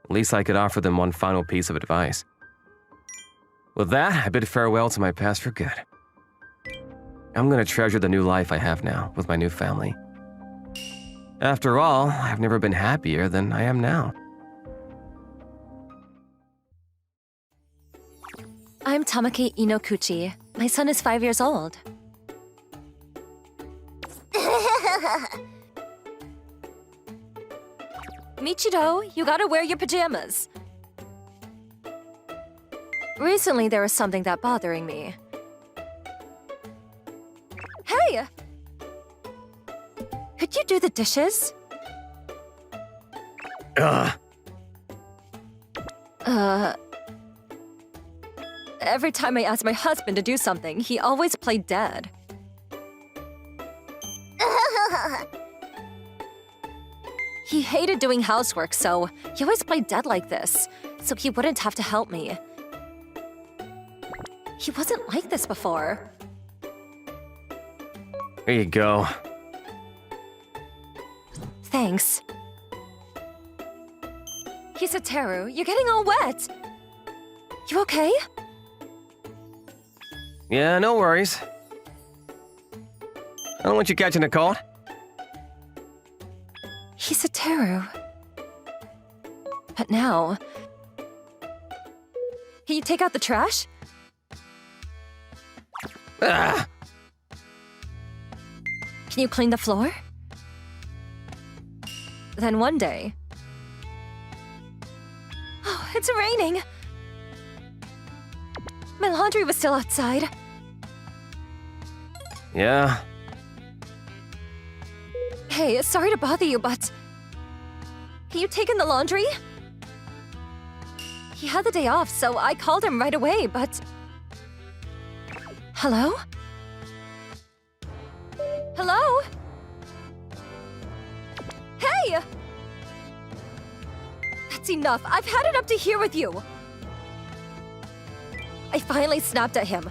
At least I could offer them one final piece of advice. With that, I bid farewell to my past for good. I'm gonna treasure the new life I have now with my new family. After all, I've never been happier than I am now. I'm Tamaki Inokuchi. My son is 5 years old. Michido, you gotta wear your pajamas. Recently, there was something that bothering me. Hey! Could you do the dishes? Ugh. Every time I asked my husband to do something, he always played dead. He hated doing housework, so he always played dead like this, so he wouldn't have to help me. He wasn't like this before. Here you go. Thanks. Hisateru, you're getting all wet. You okay? Yeah, no worries. I don't want you catching a cold. He's a Teru. But now... Can you take out the trash? Ah! Can you clean the floor? Then one day... Oh, it's raining! My laundry was still outside. Yeah. Hey, sorry to bother you, but... Can you take in the laundry? He had the day off, so I called him right away, but... Hello? Hello? Hey! That's enough. I've had it up to here with you. I finally snapped at him.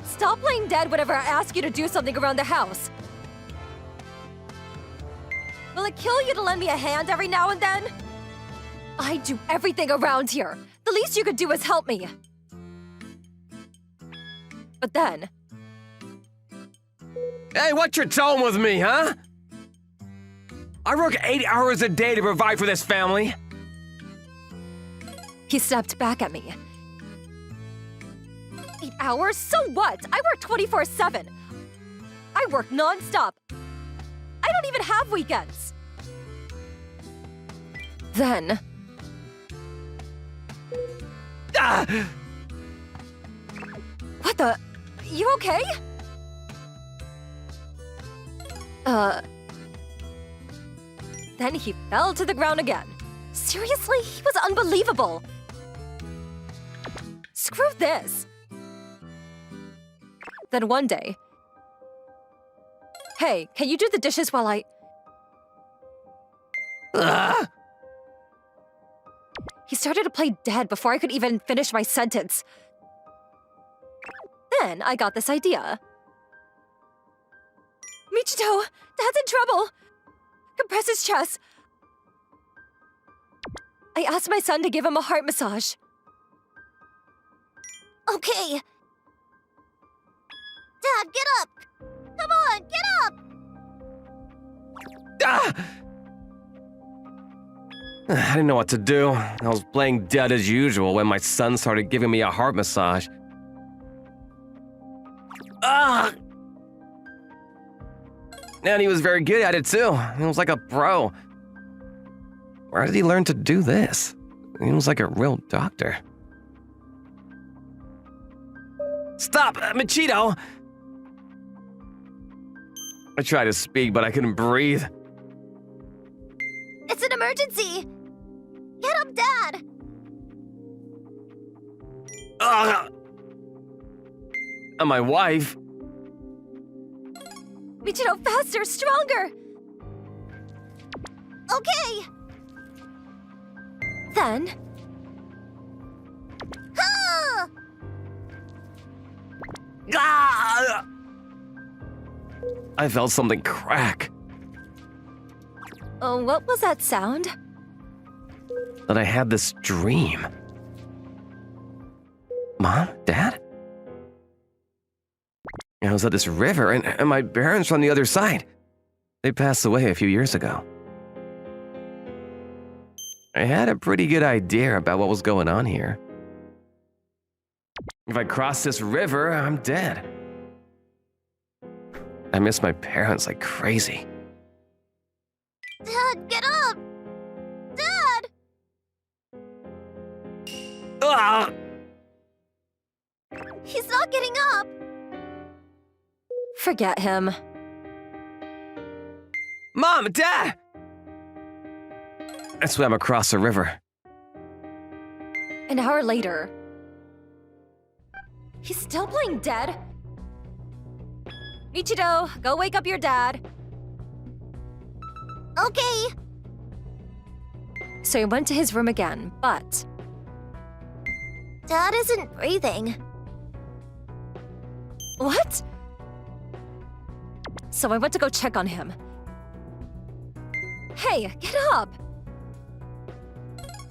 Stop playing dead whenever I ask you to do something around the house. Will it kill you to lend me a hand every now and then? I do everything around here. The least you could do is help me. But then... Hey, what's your tone with me, huh? I work 8 hours a day to provide for this family. He snapped back at me. 8 hours? So what? I work 24/7. I work non-stop. I don't even have weekends. Then... Ah! What the... You okay? Then he fell to the ground again. Seriously? He was unbelievable. Screw this. Then one day... Hey, can you do the dishes while I... Ah! He started to play dead before I could even finish my sentence. Then I got this idea. Michito, Dad's in trouble. Compress his chest. I asked my son to give him a heart massage. Okay. Dad, get up! Come on, get up! Ah! I didn't know what to do. I was playing dead as usual when my son started giving me a heart massage. Ah! And he was very good at it too. He was like a pro. Where did he learn to do this? He was like a real doctor. Stop, Michito! I tried to speak, but I couldn't breathe. It's an emergency! Get up, Dad! Ugh! And my wife. Michito, faster, stronger! Okay! Then... Ah! Ah! I felt something crack. Oh, what was that sound? That I had this dream. Mom? Dad? I was at this river, and my parents were on the other side. They passed away a few years ago. I had a pretty good idea about what was going on here. If I cross this river, I'm dead. I miss my parents like crazy. Dad, get up! Dad! Ah! He's not getting up! Forget him. Mom! Dad! I swam across the river. An hour later... He's still playing dead? Michito, go wake up your dad. Okay. So I went to his room again, but... Dad isn't breathing. What? So I went to go check on him. Hey, get up!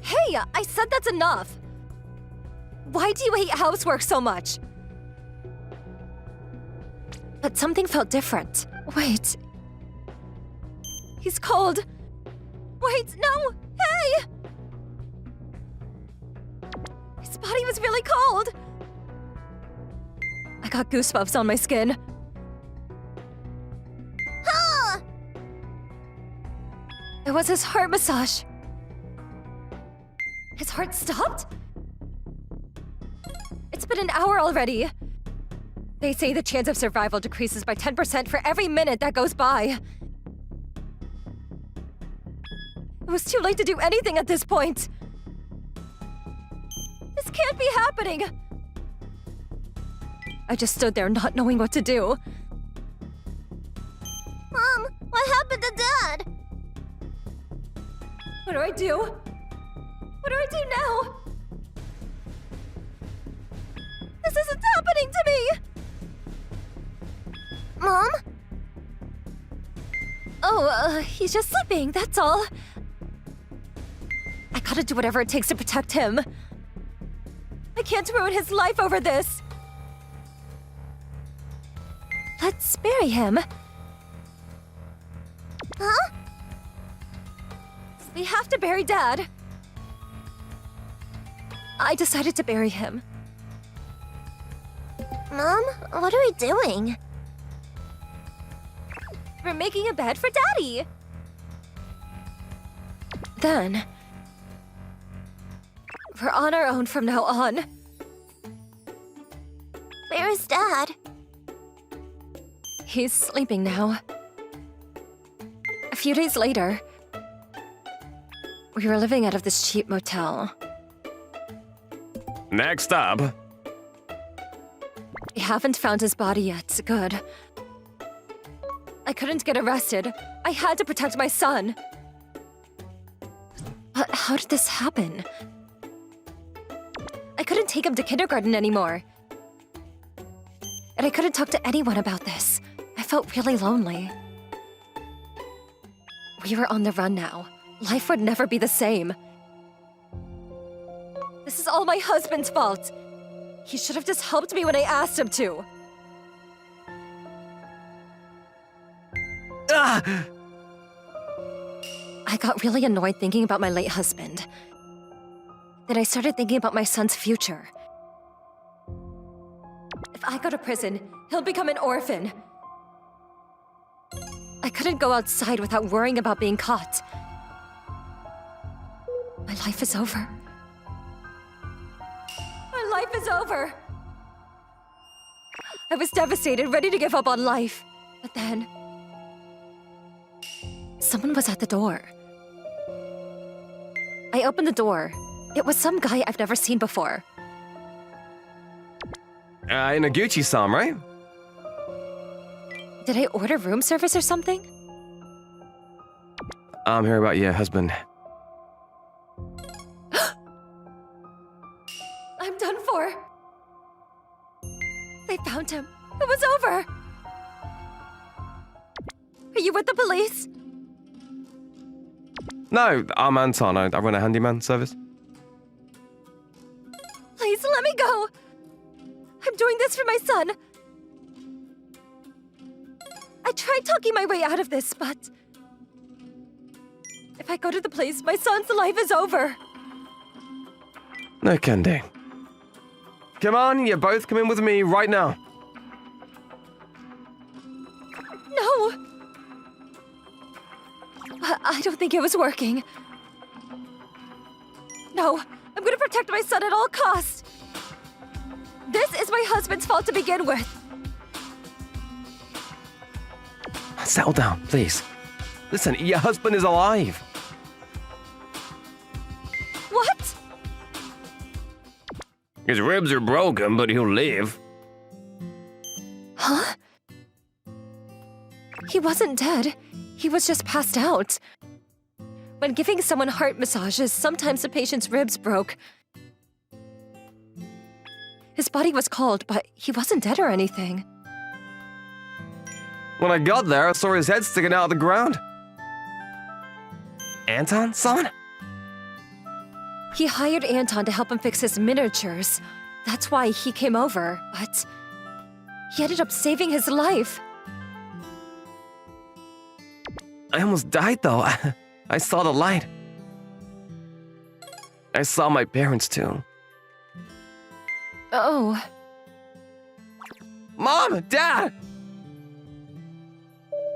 Hey, I said that's enough! Why do you hate housework so much? But something felt different. Wait. He's cold. Wait, no! Hey! His body was really cold. I got goosebumps on my skin. Huh! It was his heart massage. His heart stopped? It's been an hour already. They say the chance of survival decreases by 10% for every minute that goes by. It was too late to do anything at this point. This can't be happening. I just stood there not knowing what to do. Mom, what happened to Dad? What do I do? What do I do now? This isn't happening to me! Mom? Oh, he's just sleeping, that's all. I gotta do whatever it takes to protect him. I can't ruin his life over this. Let's bury him. Huh? We have to bury Dad. I decided to bury him. Mom, what are we doing? We're making a bed for Daddy. Then, we're on our own from now on. Where is Dad? He's sleeping now. A few days later, we were living out of this cheap motel. Next up. We haven't found his body yet. Good. I couldn't get arrested. I had to protect my son. But how did this happen? I couldn't take him to kindergarten anymore. And I couldn't talk to anyone about this. I felt really lonely. We were on the run now. Life would never be the same. This is all my husband's fault. He should have just helped me when I asked him to. Ah! I got really annoyed thinking about my late husband. Then I started thinking about my son's future. If I go to prison, he'll become an orphan. I couldn't go outside without worrying about being caught. My life is over. My life is over. I was devastated, ready to give up on life. But then, someone was at the door. I opened the door. It was some guy I've never seen before. Inaguchi-san, right? Did I order room service or something? I'm here about your husband. I'm done for. They found him. It was over. Are you with the police? No, I'm Anton. I run a handyman service. Please let me go. I'm doing this for my son. I tried talking my way out of this, but if I go to the police, my son's life is over. No can do. Come on, you both come in with me right now. No. I don't think it was working. No, I'm gonna protect my son at all costs. This is my husband's fault to begin with. Settle down, please. Listen, your husband is alive. What? His ribs are broken, but he'll live. Huh? He wasn't dead. He was just passed out. When giving someone heart massages, sometimes the patient's ribs broke. His body was cold, but he wasn't dead or anything. When I got there, I saw his head sticking out of the ground. Anton, son? He hired Anton to help him fix his miniatures. That's why he came over, but he ended up saving his life. I almost died though. I saw the light. I saw my parents too. Oh, Mom! Dad!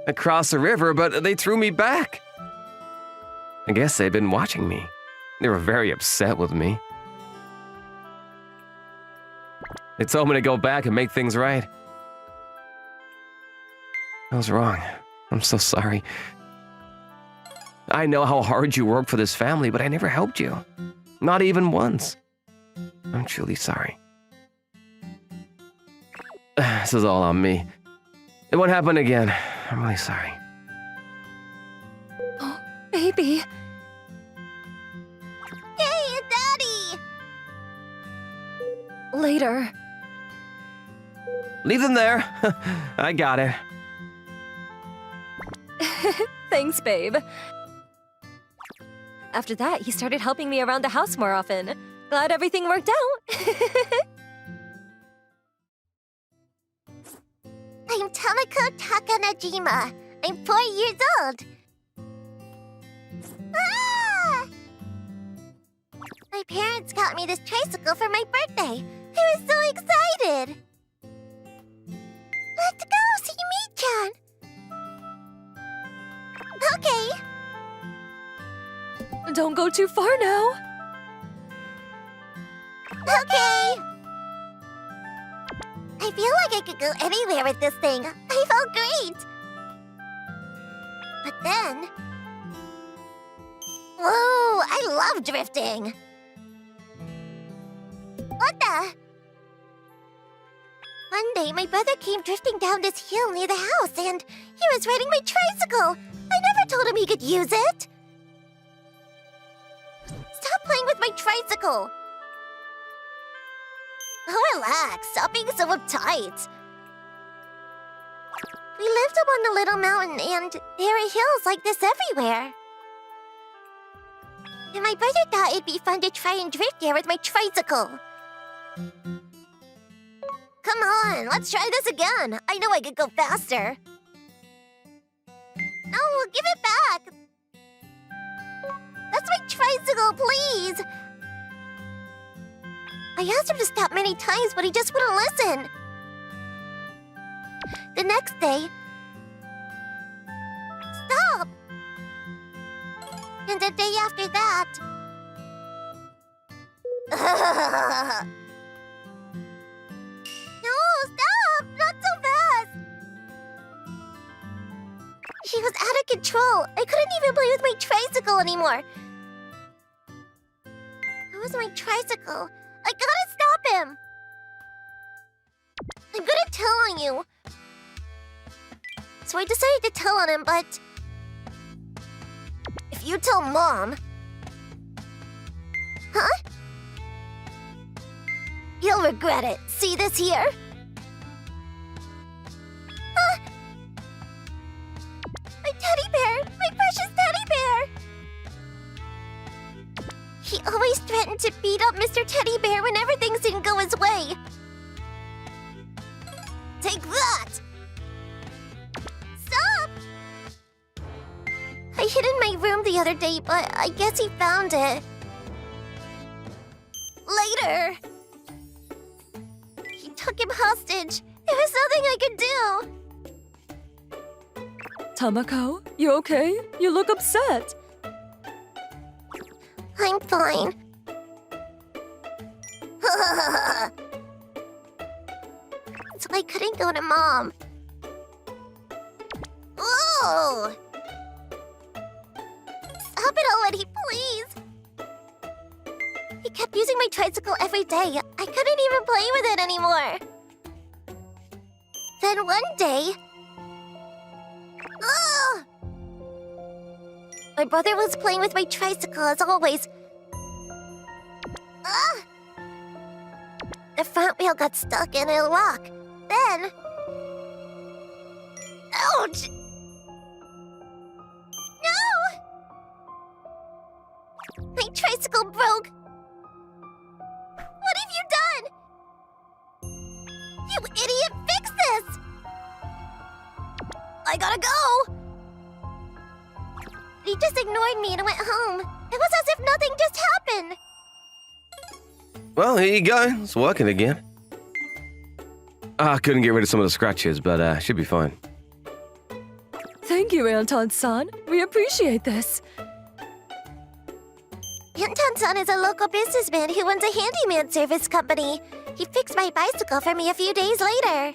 I crossed the river, but they threw me back. I guess they'd been watching me. They were very upset with me. They told me to go back and make things right. I was wrong. I'm so sorry. I know how hard you work for this family, but I never helped you. Not even once. I'm truly sorry. This is all on me. It won't happen again. I'm really sorry. baby. Hey, Daddy! Later. Leave them there. I got it. Thanks, babe. After that, he started helping me around the house more often. Glad everything worked out. I'm Tamako Takanajima. I'm 4 years old. Ah! My parents got me this tricycle for my birthday. I was so excited. Let's go see Mi-chan. Okay. Don't go too far now. Okay. I feel like I could go anywhere with this thing. I felt great. But then... Whoa, I love drifting. What the? One day, my brother came drifting down this hill near the house, and he was riding my tricycle. I never told him he could use it. Stop playing with my tricycle. Oh, relax. Stop being so uptight. We lived up on a little mountain, and there are hills like this everywhere. And my brother thought it'd be fun to try and drift there with my tricycle. Come on, let's try this again. I know I could go faster. No, give it back. That's my tricycle, please. I asked him to stop many times, but he just wouldn't listen. The next day... Stop! And the day after that... No, stop! Not so fast! He was out of control. I couldn't even play with my tricycle anymore. That was my tricycle. I gotta stop him! I'm good at telling you. So I decided to tell on him, but... If you tell Mom... Huh? You'll regret it. See this here? Huh? My teddy bear! My precious teddy bear! He always threatened to beat up Mr. Teddy Bear whenever things didn't go his way. Take that! Stop! I hid in my room the other day, but I guess he found it. Later! He took him hostage. There was nothing I could do. Tamako, you okay? You look upset. I'm fine. So I couldn't go to Mom. Whoa! Stop it already, please! He kept using my tricycle every day. I couldn't even play with it anymore. Then one day... Ugh! My brother was playing with my tricycle as always. Ah! The front wheel got stuck in a lock. Then... Ouch! No! My tricycle broke. What have you done? I gotta go! He just ignored me and went home. It was as if nothing just happened. Well, here you go. It's working again. I couldn't get rid of some of the scratches, but should be fine. Thank you, Anton-san. We appreciate this. Anton-san is a local businessman who owns a handyman service company. He fixed my bicycle for me a few days later.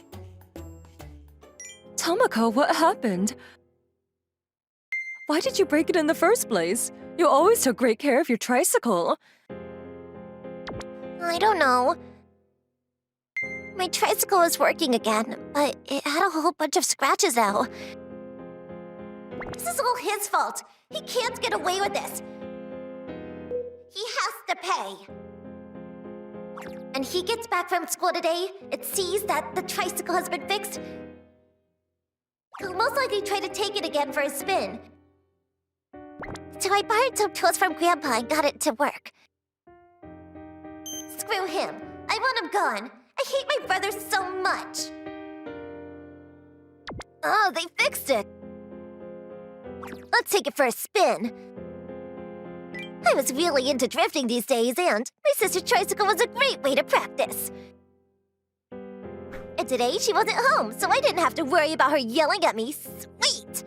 Tomoko, what happened? Why did you break it in the first place? You always took great care of your tricycle. I don't know. My tricycle is working again, but it had a whole bunch of scratches now. This is all his fault. He can't get away with this. He has to pay. And he gets back from school today and sees that the tricycle has been fixed. He'll most likely try to take it again for a spin. So I borrowed some tools from Grandpa and got it to work. Screw him. I want him gone. I hate my brother so much. Oh, they fixed it. Let's take it for a spin. I was really into drifting these days, and my sister's tricycle was a great way to practice. And today she wasn't home, so I didn't have to worry about her yelling at me. Sweet!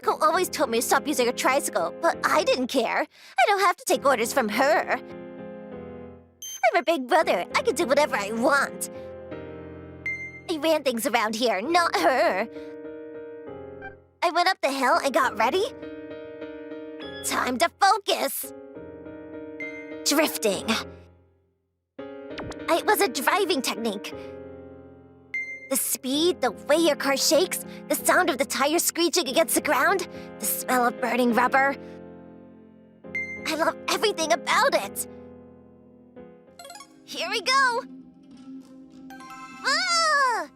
Tomoko always told me to stop using her tricycle, but I didn't care. I don't have to take orders from her. I'm her big brother. I can do whatever I want. I ran things around here, not her. I went up the hill and got ready. Time to focus. Drifting. It was a driving technique. The speed, the way your car shakes, the sound of the tires screeching against the ground, the smell of burning rubber. I love everything about it. Here we go. Ah!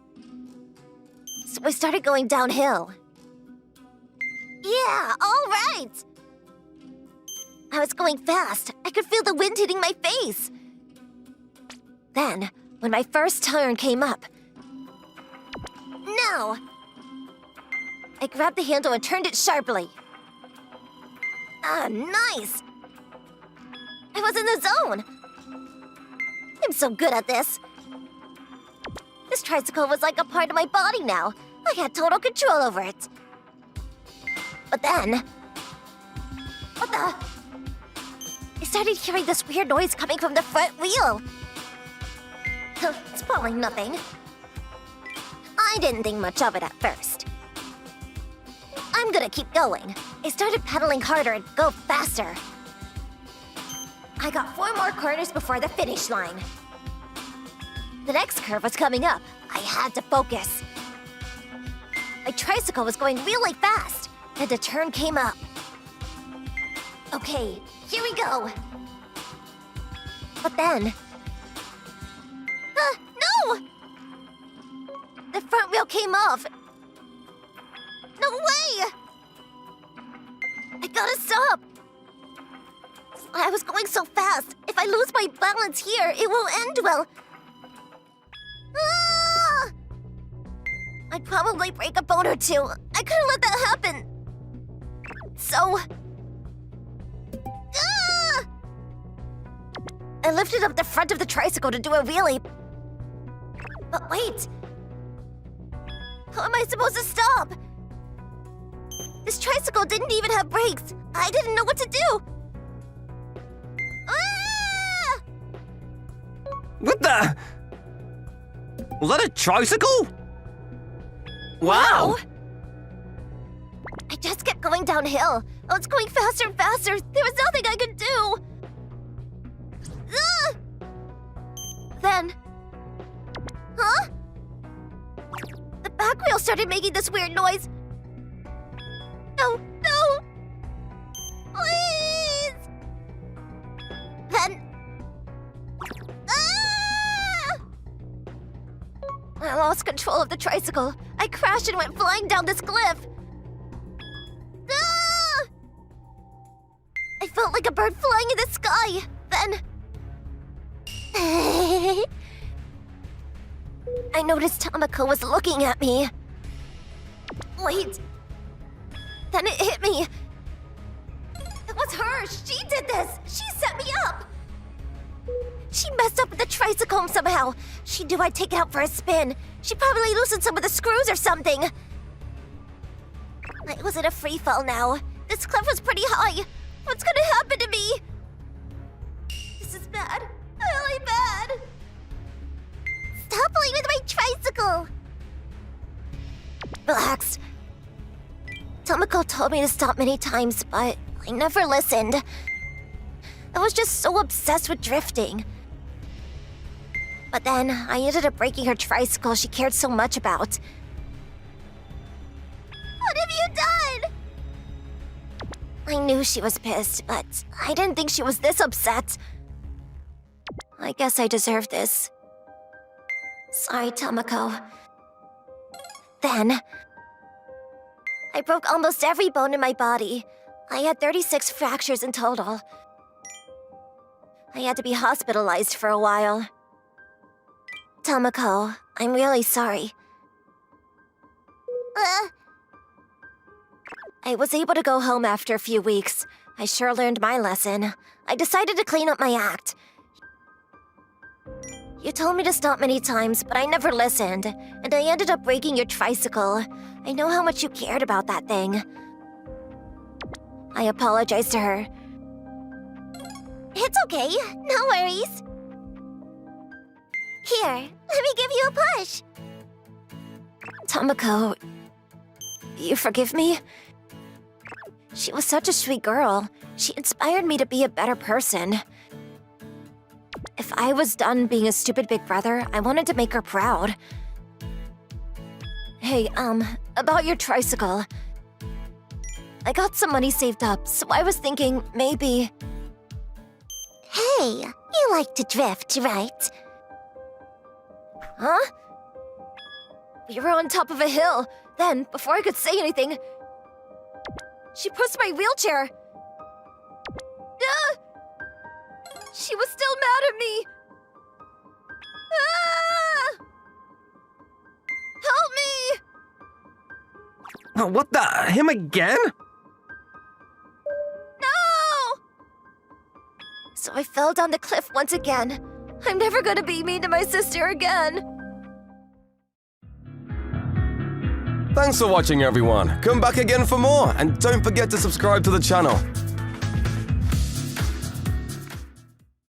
So I started going downhill. Yeah, all right. I was going fast. I could feel the wind hitting my face. Then, when my first turn came up, no! I grabbed the handle and turned it sharply. Ah, nice! I was in the zone. I'm so good at this. This tricycle was like a part of my body now. I had total control over it. But then... What the... I started hearing this weird noise coming from the front wheel. It's probably nothing. I didn't think much of it at first. I'm gonna keep going. I started pedaling harder and go faster. I got 4 more corners before the finish line. The next curve was coming up. I had to focus. My tricycle was going really fast, and a turn came up. Okay, here we go. But then... no! The front wheel came off. No way! I gotta stop. I was going so fast. If I lose my balance here, it won't end well. Ah! I'd probably break a bone or two. I couldn't let that happen. So... ah! I lifted up the front of the tricycle to do a wheelie. But wait. How am I supposed to stop? This tricycle didn't even have brakes. I didn't know what to do. Ah! What the? Was that a tricycle? Wow! I just kept going downhill. I was going faster and faster. There was nothing I could do. Ah! Then... Huh? The back wheel started making this weird noise. No, no! Please! Then... Ah! I lost control of the tricycle. I crashed and went flying down this cliff. Ah! I felt like a bird flying in the sky. Then... I noticed Tomoko was looking at me. Wait. Then it hit me. It was her. She did this. She set me up. She messed up with the tricycle somehow. She knew I'd take it out for a spin. She probably loosened some of the screws or something. I was in a free fall now. This cliff was pretty high. What's gonna happen to me? This is bad. Really bad. Stop playing with my tricycle. Relax. Tomoko told me to stop many times, but I never listened. I was just so obsessed with drifting. But then I ended up breaking her tricycle she cared so much about. What have you done? I knew she was pissed, but I didn't think she was this upset. I guess I deserve this. Sorry, Tomoko. Then, I broke almost every bone in my body. I had 36 fractures in total. I had to be hospitalized for a while. Tomoko, I'm really sorry. I was able to go home after a few weeks. I sure learned my lesson. I decided to clean up my act. You told me to stop many times, but I never listened, and I ended up breaking your tricycle. I know how much you cared about that thing. I apologized to her. It's okay, no worries. Here, let me give you a push. Tomoko, you forgive me? She was such a sweet girl. She inspired me to be a better person. If I was done being a stupid big brother, I wanted to make her proud. Hey, about your tricycle. I got some money saved up, so I was thinking maybe... Hey, you like to drift, right? Huh? We were on top of a hill. Then, before I could say anything, she pushed my wheelchair. Ah! She was still mad at me. Ah! Help me! Oh, what the? Him again? No! So I fell down the cliff once again. I'm never gonna be mean to my sister again. Thanks for watching, everyone. Come back again for more, and don't forget to subscribe to the channel.